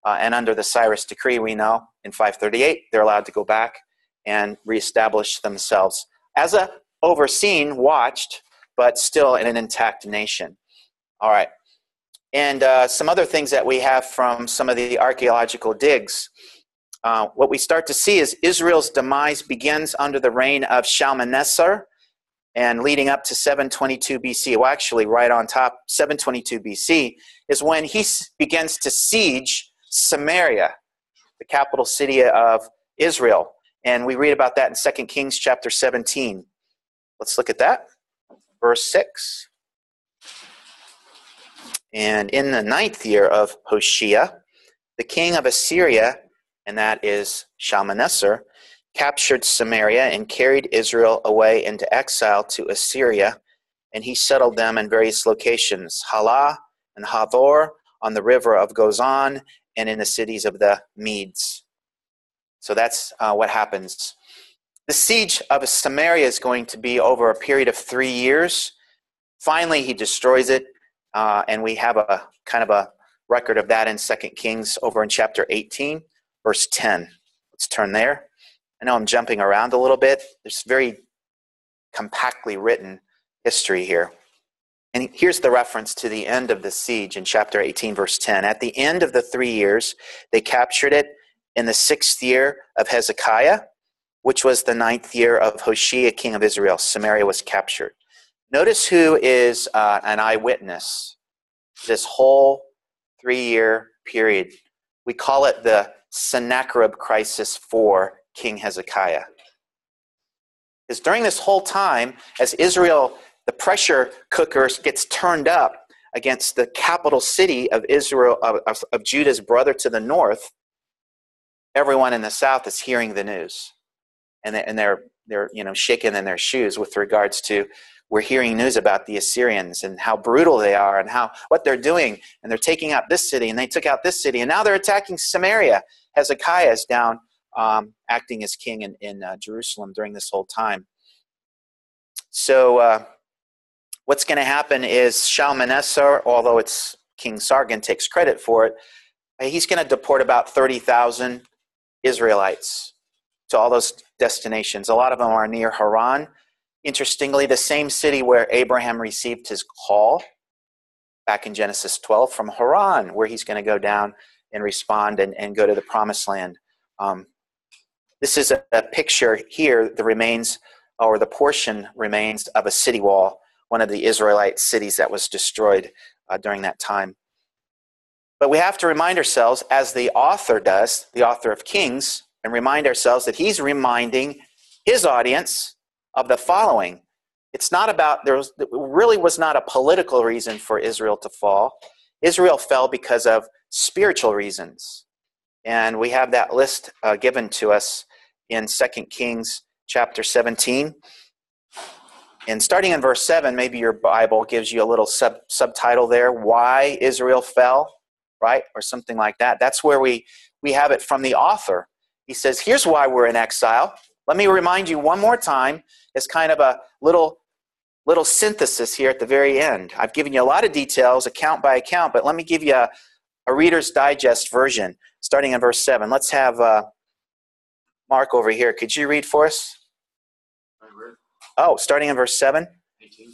And under the Cyrus decree, we know in 538, they're allowed to go back and reestablish themselves as a overseen, watched, but still in an intact nation. All right. And some other things that we have from some of the archaeological digs. What we start to see is Israel's demise begins under the reign of Shalmaneser and leading up to 722 BC. Well, actually, right on top, 722 BC is when he begins to siege Samaria, the capital city of Israel. And we read about that in 2 Kings chapter 17. Let's look at that. Verse 6. And in the 9th year of Hoshea, the king of Assyria, and that is Shalmaneser, captured Samaria and carried Israel away into exile to Assyria, and he settled them in various locations, Halah and Havor, on the river of Gozan, and in the cities of the Medes. So that's what happens. The siege of Samaria is going to be over a period of 3 years. Finally, he destroys it, and we have a kind of a record of that in 2 Kings over in chapter 18, verse 10. Let's turn there. I know I'm jumping around a little bit. There's very compactly written history here. And here's the reference to the end of the siege in chapter 18, verse 10. At the end of the 3 years, they captured it in the 6th year of Hezekiah, which was the 9th year of Hoshea, king of Israel. Samaria was captured. Notice who is an eyewitness this whole 3-year period. We call it the Sennacherib crisis for King Hezekiah. Because during this whole time, as Israel, the pressure cooker gets turned up against the capital city of Israel, of Judah's brother to the north, everyone in the south is hearing the news. And they're shaking in their shoes with regards to, we're hearing news about the Assyrians and how brutal they are and what they're doing. And they're taking out this city, and they took out this city, and now they're attacking Samaria. Hezekiah is down acting as king in Jerusalem during this whole time. So what's going to happen is Shalmaneser, although it's King Sargon takes credit for it, he's going to deport about 30,000 Israelites to all those destinations. A lot of them are near Haran. Interestingly, the same city where Abraham received his call back in Genesis 12 from Haran, where he's going to go down and respond and go to the promised land. This is a picture here, the remains, or the portion remains of a city wall, one of the Israelite cities that was destroyed during that time. But we have to remind ourselves, as the author does, the author of Kings, and remind ourselves that he's reminding his audience of the following. It's not about, there really was not a political reason for Israel to fall. Israel fell because of spiritual reasons. And we have that list given to us in 2 Kings chapter 17. And starting in verse 7, maybe your Bible gives you a little subtitle there, Why Israel Fell, right? Or something like that. That's where we have it from the author. He says, here's why we're in exile. Let me remind you one more time, as kind of a little synthesis here at the very end. I've given you a lot of details, account by account, but let me give you a Reader's Digest version, starting in verse 7. Let's have Mark over here. Could you read for us? Oh, starting in verse 7? 18.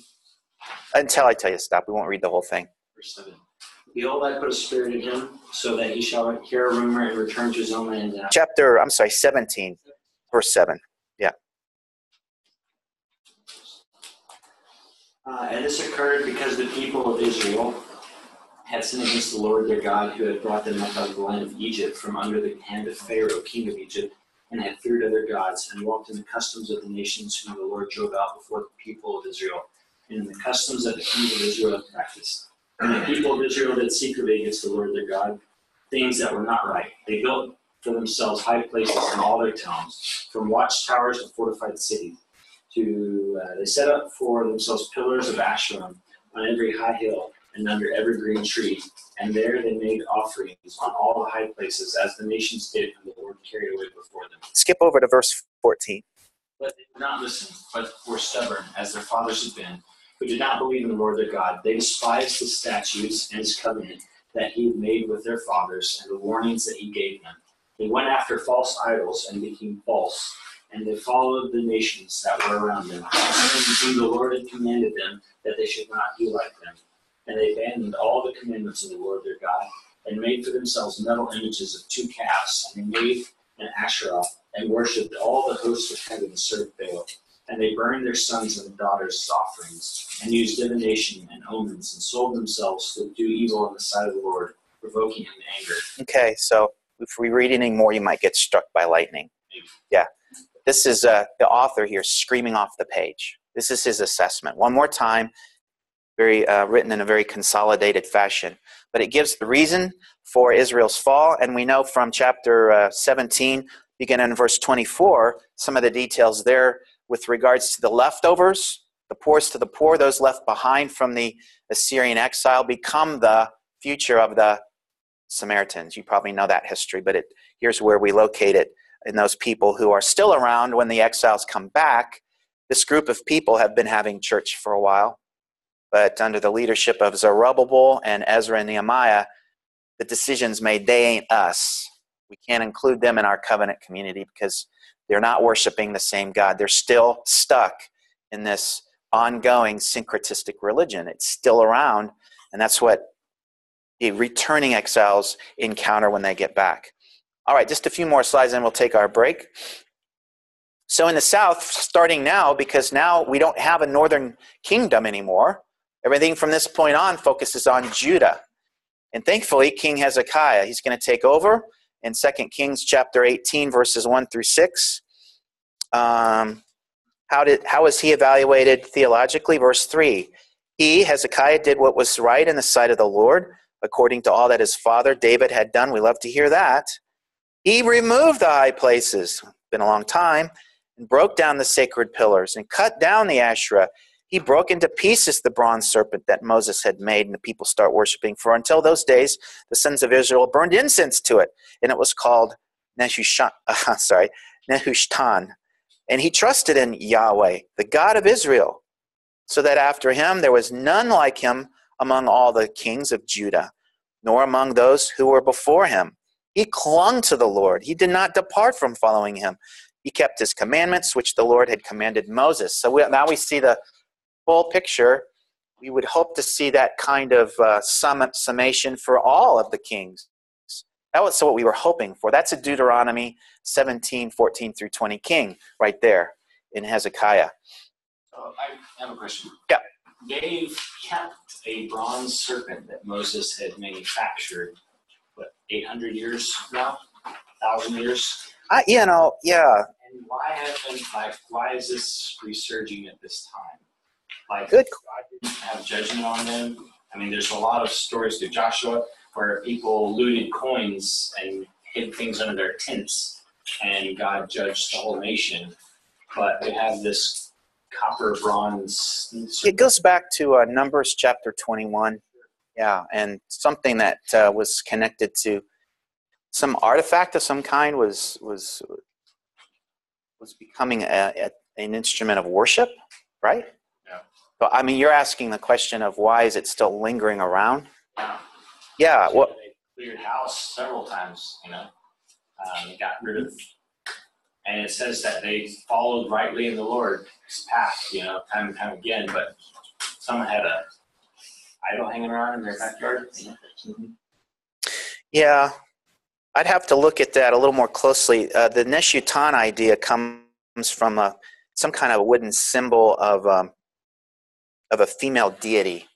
Until I tell you to stop. We won't read the whole thing. Verse 7. Behold, I put a spirit in him, so that he shall hear a rumor and return to his own land. 17, verse 7. Yeah. And this occurred because the people of Israel had sinned against the Lord their God, who had brought them up out of the land of Egypt from under the hand of Pharaoh, king of Egypt, and had feared other gods, and walked in the customs of the nations whom the Lord drove out before the people of Israel, and in the customs that the kings of Israel had practiced. And the people of Israel did secretly against the Lord their God things that were not right. They built for themselves high places in all their towns, from watchtowers to fortified cities. They set up for themselves pillars of Asherim on every high hill and under every green tree, and there they made offerings on all the high places, as the nations did when the Lord carried away before them. Skip over to verse 14. But they would not listen, but were stubborn, as their fathers had been, who did not believe in the Lord their God. They despised his statutes and his covenant that he had made with their fathers, and the warnings that he gave them. They went after false idols and became false, and they followed the nations that were around them, whom the Lord had commanded them that they should not be like them. And they abandoned all the commandments of the Lord their God, and made for themselves metal images of 2 calves, and they made an Asherah, and worshipped all the hosts of heaven and served Baal. And they burned their sons and daughters as offerings, and used divination and omens, and sold themselves to do evil in the sight of the Lord, provoking him to anger. Okay, so if we read any more, you might get struck by lightning. Yeah. This is the author here screaming off the page. This is his assessment. One more time, written in a very consolidated fashion. But it gives the reason for Israel's fall, and we know from chapter 17, beginning in verse 24, some of the details there with regards to the leftovers, the poorest of the poor, those left behind from the Assyrian exile, become the future of the Samaritans. You probably know that history, but here's where we locate it in those people who are still around when the exiles come back. This group of people have been having church for a while, but under the leadership of Zerubbabel and Ezra and Nehemiah, the decisions made, they ain't us. We can't include them in our covenant community because they're not worshiping the same God. They're still stuck in this ongoing syncretistic religion. It's still around, and that's what the returning exiles encounter when they get back. All right, just a few more slides and we'll take our break. So in the south, starting now, because now we don't have a northern kingdom anymore, everything from this point on focuses on Judah. And thankfully, King Hezekiah, he's going to take over in 2 Kings chapter 18, verses 1 through 6. How was he evaluated theologically? Verse 3, he, Hezekiah, did what was right in the sight of the Lord, according to all that his father David had done. We love to hear that. He removed the high places, been a long time, and broke down the sacred pillars and cut down the Asherah. He broke into pieces the bronze serpent that Moses had made, and the people start worshiping. For until those days, the sons of Israel burned incense to it, and it was called Nehushtan. And he trusted in Yahweh, the God of Israel, so that after him there was none like him among all the kings of Judah, nor among those who were before him. He clung to the Lord. He did not depart from following him. He kept his commandments, which the Lord had commanded Moses. So now we see the full picture. We would hope to see that kind of summation for all of the kings. That was what we were hoping for. That's a Deuteronomy 17, 14 through 20 king right there in Hezekiah. I have a question. Yeah. They've kept a bronze serpent that Moses had manufactured, 800 years now? 1,000 years? Yeah. And why is this resurging at this time? Good. God didn't have judgment on them. I mean, there's a lot of stories through Joshua where people looted coins and hid things under their tents, and God judged the whole nation. But they have this copper bronze. It goes back to Numbers chapter 21. Yeah, and something that was connected to some artifact of some kind was becoming an instrument of worship, right? Yeah. But I mean, you're asking the question of why is it still lingering around? Yeah. Yeah. Well, they cleared house several times. They got rid of, and it says that they followed rightly in the Lord's path. Time and time again. But someone had a idol hanging around in their backyard. Yeah, I'd have to look at that a little more closely. The Neshutan idea comes from some kind of a wooden symbol of a female deity.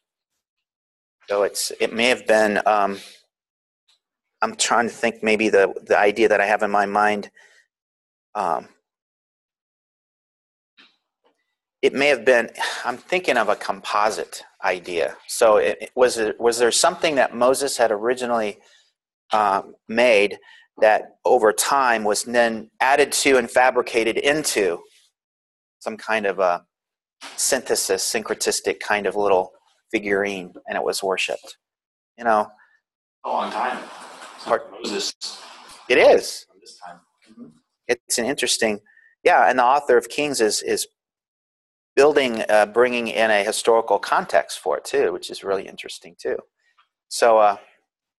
So it may have been. I'm trying to think. Maybe the idea that I have in my mind. It may have been. I'm thinking of a composite idea. So was there something that Moses had originally made that over time was then added to and fabricated into some kind of a synthesis, syncretistic kind of little figurine, and it was worshipped. A long time. Moses. It is. From this time. Mm-hmm. It's an interesting, and the author of Kings is building, bringing in a historical context for it too, which is really interesting too. So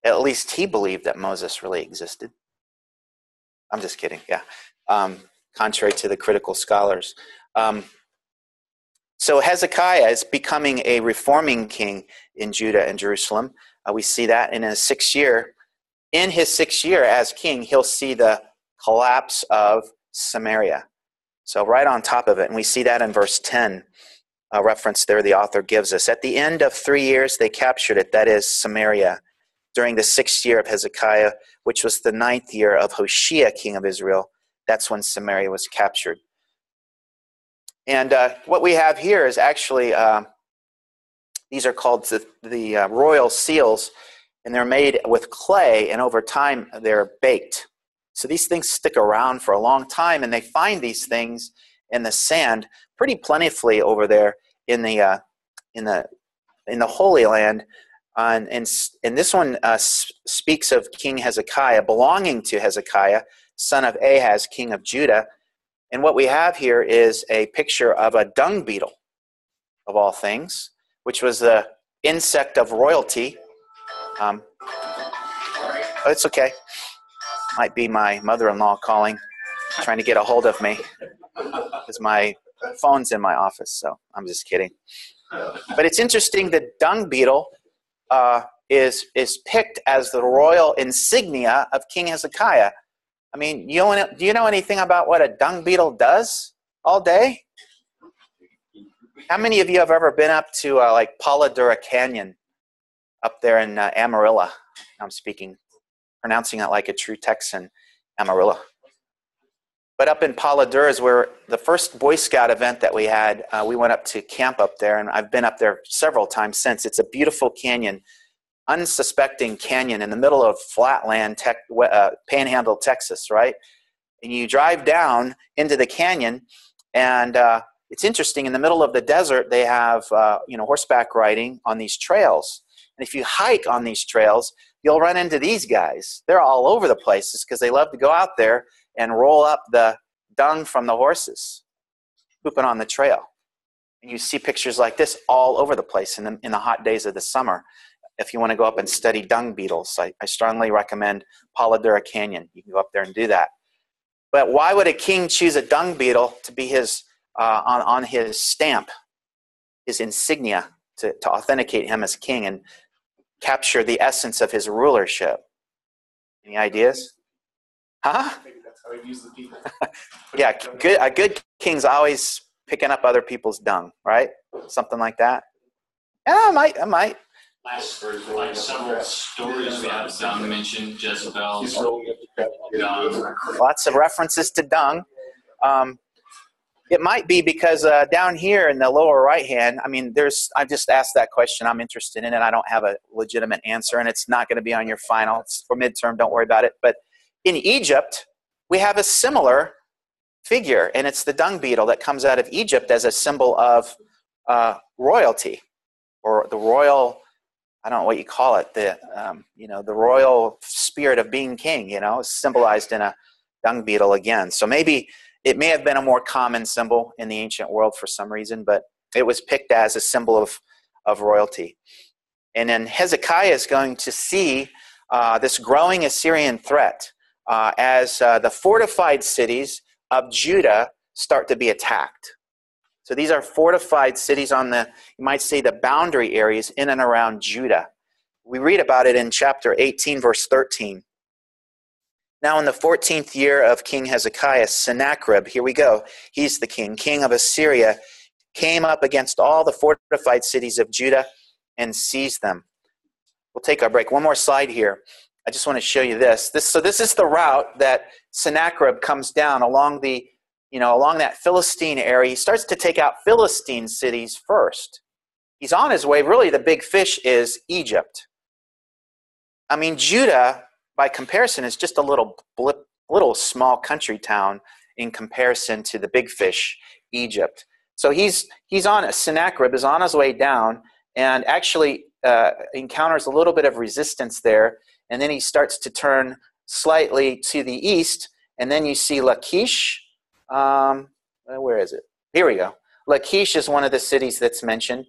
at least he believed that Moses really existed. I'm just kidding, contrary to the critical scholars. So Hezekiah is becoming a reforming king in Judah and Jerusalem. We see that in his 6th year. In his 6th year as king, he'll see the collapse of Samaria. So right on top of it, and we see that in verse 10, a reference there the author gives us. At the end of 3 years, they captured it, that is Samaria, during the 6th year of Hezekiah, which was the 9th year of Hoshea, king of Israel. That's when Samaria was captured. And what we have here is actually the These are called the royal seals, and they're made with clay, and over time they're baked. So these things stick around for a long time, and they find these things in the sand pretty plentifully over there in the Holy Land. And this one speaks of King Hezekiah, belonging to Hezekiah, son of Ahaz, king of Judah. And what we have here is a picture of a dung beetle, of all things, which was the insect of royalty. It's okay. Might be my mother-in-law calling, trying to get a hold of me, because my phone's in my office, so I'm just kidding. But it's interesting that dung beetle is picked as the royal insignia of King Hezekiah. I mean, do you know anything about what a dung beetle does all day? How many of you have ever been up to like Paladura Canyon up there in Amarillo? I'm pronouncing it like a true Texan, Amarillo. But up in Paladura is where the first Boy Scout event that we had, we went up to camp up there, and I've been up there several times since. It's a beautiful canyon, unsuspecting canyon in the middle of flatland, Panhandle, Texas, right? And you drive down into the canyon, and it's interesting. In the middle of the desert, they have horseback riding on these trails. And if you hike on these trails, you'll run into these guys. They're all over the places because they love to go out there and roll up the dung from the horses, pooping on the trail. And you see pictures like this all over the place in the hot days of the summer. If you want to go up and study dung beetles, I strongly recommend Paladura Canyon. You can go up there and do that. But why would a king choose a dung beetle to be his on his stamp, his insignia, to authenticate him as king and capture the essence of his rulership? Any ideas? Huh? Maybe that's how he used the people. Yeah, a good king's always picking up other people's dung, right? Something like that. Yeah, I might. Like several stories we have dung mentioned, Jezebel's dung. Lots of references to dung. It might be because down here in the lower right hand, I mean, I just asked that question. I'm interested in it. I don't have a legitimate answer, and it's not going to be on your final. It's for midterm. Don't worry about it. But in Egypt, we have a similar figure, and it's the dung beetle that comes out of Egypt as a symbol of royalty, or the royal, I don't know what you call it, the royal spirit of being king, symbolized in a dung beetle again. So maybe it may have been a more common symbol in the ancient world for some reason, but it was picked as a symbol of royalty. And then Hezekiah is going to see this growing Assyrian threat as the fortified cities of Judah start to be attacked. So these are fortified cities on you might say, the boundary areas in and around Judah. We read about it in chapter 18, verse 13. Now in the 14th year of King Hezekiah, Sennacherib, here we go, he's the king of Assyria, came up against all the fortified cities of Judah and seized them. We'll take our break. One more slide here. I just want to show you this. So this is the route that Sennacherib comes down along that Philistine area. He starts to take out Philistine cities first. He's on his way. Really, the big fish is Egypt. I mean, Judah, by comparison, is just a little small country town in comparison to the big fish, Egypt. So Sennacherib is on his way down and actually encounters a little bit of resistance there. And then he starts to turn slightly to the east. And then you see Lachish. Where is it? Here we go. Lachish is one of the cities that's mentioned.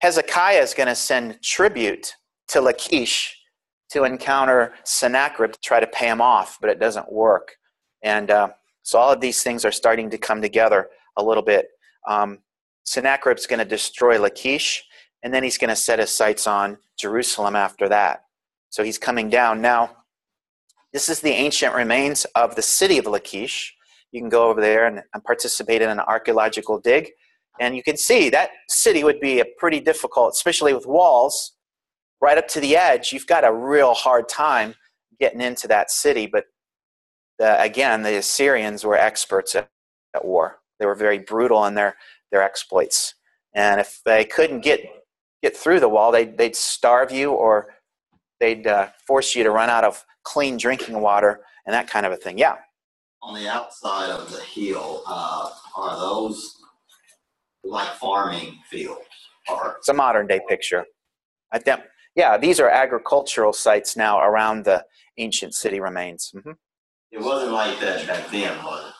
Hezekiah is going to send tribute to Lachish to encounter Sennacherib to try to pay him off, but it doesn't work. And so all of these things are starting to come together a little bit. Sennacherib's going to destroy Lachish, and then he's going to set his sights on Jerusalem after that. So he's coming down. Now, this is the ancient remains of the city of Lachish. You can go over there and participate in an archaeological dig. And you can see that city would be pretty difficult, especially with walls right up to the edge. You've got a real hard time getting into that city. But again, the Assyrians were experts at war. They were very brutal in their exploits. And if they couldn't get get through the wall. They'd starve you, or they'd force you to run out of clean drinking water and that kind of a thing. Yeah. On the outside of the hill, are those like farming fields? Or It's a modern day picture. Yeah, these are agricultural sites now around the ancient city remains. Mm-hmm. It wasn't like that back then, was it?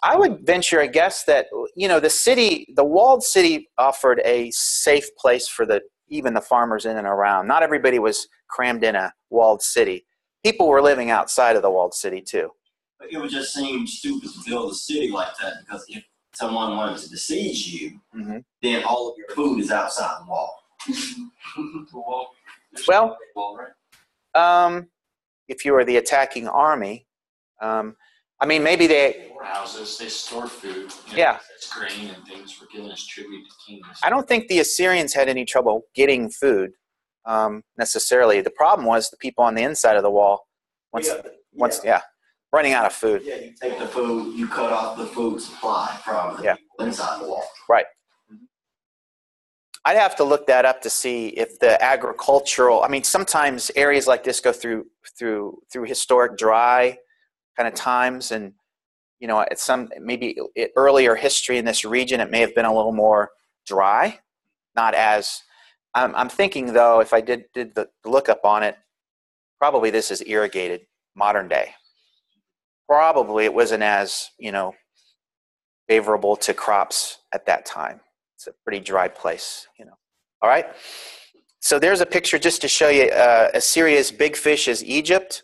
I would venture a guess that, the walled city offered a safe place for even the farmers in and around. Not everybody was crammed in a walled city. People were living outside of the walled city too. But it would just seem stupid to build a city like that, because if someone wanted to besiege you, mm-hmm. then all of your food is outside the wall. Well, if you were the attacking army, maybe warehouses, they store food. Yeah. It's grain and things for giving as tribute to kings. I don't think the Assyrians had any trouble getting food necessarily. The problem was the people on the inside of the wall, running out of food. Yeah, you take the food, you cut off the food supply from the people inside the wall. Right. I'd have to look that up to see if the agricultural. Sometimes areas like this go through historic dry kind of times, and at some earlier history in this region, it may have been a little more dry. Not as I'm thinking though, if I did the lookup on it, probably this is irrigated modern day. Probably it wasn't as favorable to crops at that time. It's a pretty dry place, All right. So there's a picture just to show you Assyria's big fish is Egypt,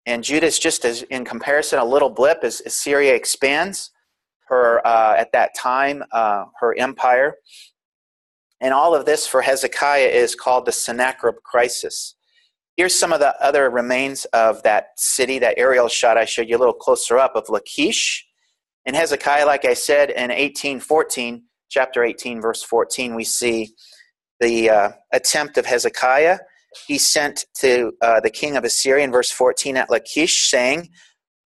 and Judah's just as, in comparison, a little blip as Assyria expands her at that time her empire. And all of this for Hezekiah is called the Sennacherib crisis. Here's some of the other remains of that city, that aerial shot I showed you a little closer up of Lachish. And Hezekiah, like I said, in 1814. Chapter 18, verse 14, we see the attempt of Hezekiah. He sent to the king of Assyria in verse 14 at Lachish, saying,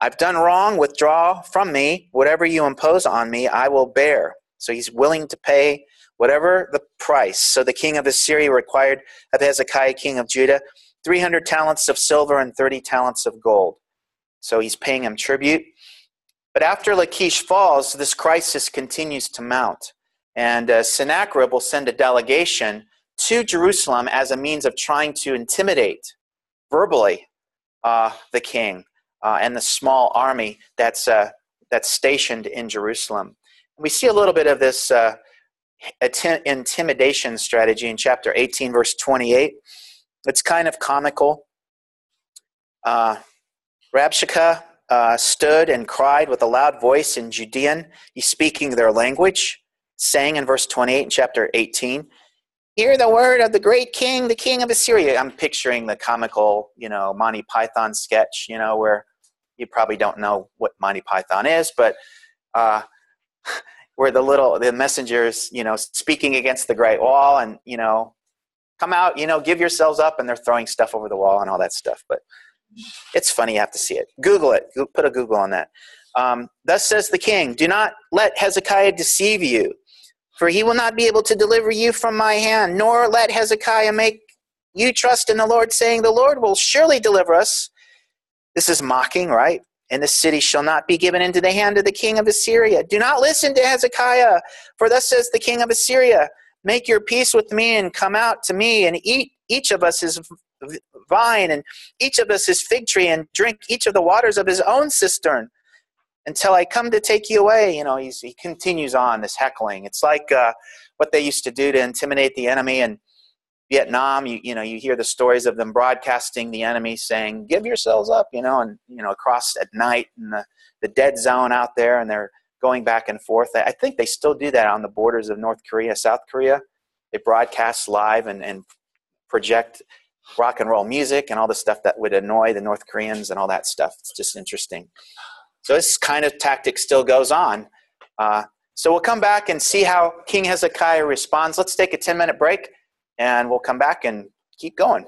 I've done wrong, withdraw from me. Whatever you impose on me, I will bear. So he's willing to pay whatever the price. So the king of Assyria required of Hezekiah, king of Judah, 300 talents of silver and 30 talents of gold. So he's paying him tribute. But after Lachish falls, this crisis continues to mount. And Sennacherib will send a delegation to Jerusalem as a means of trying to intimidate verbally the king and the small army that's stationed in Jerusalem. And we see a little bit of this intimidation strategy in chapter 18, verse 28. It's kind of comical. Rabshakeh stood and cried with a loud voice in Judean. He's speaking their language, saying in verse 28 in chapter 18, hear the word of the great king, the king of Assyria. I'm picturing the comical, Monty Python sketch, where you probably don't know what Monty Python is, but where the messengers, speaking against the great wall and, come out, give yourselves up, and they're throwing stuff over the wall and all that stuff. But it's funny, you have to see it. Google it. Put a Google on that. Thus says the king, do not let Hezekiah deceive you, for he will not be able to deliver you from my hand, nor let Hezekiah make you trust in the Lord, saying, the Lord will surely deliver us. This is mocking, right? And the city shall not be given into the hand of the king of Assyria. Do not listen to Hezekiah, for thus says the king of Assyria, make your peace with me and come out to me and eat each of us his vine and each of us his fig tree and drink each of the waters of his own cistern until I come to take you away. He continues on this heckling. It's like what they used to do to intimidate the enemy in Vietnam. You hear the stories of them broadcasting the enemy saying, give yourselves up, and across at night in the dead zone out there, and they're going back and forth. I think they still do that on the borders of North Korea, South Korea. They broadcast live and project rock and roll music and all the stuff that would annoy the North Koreans and all that stuff. It's just interesting. So this kind of tactic still goes on. So we'll come back and see how King Hezekiah responds. Let's take a 10-minute break, and we'll come back and keep going.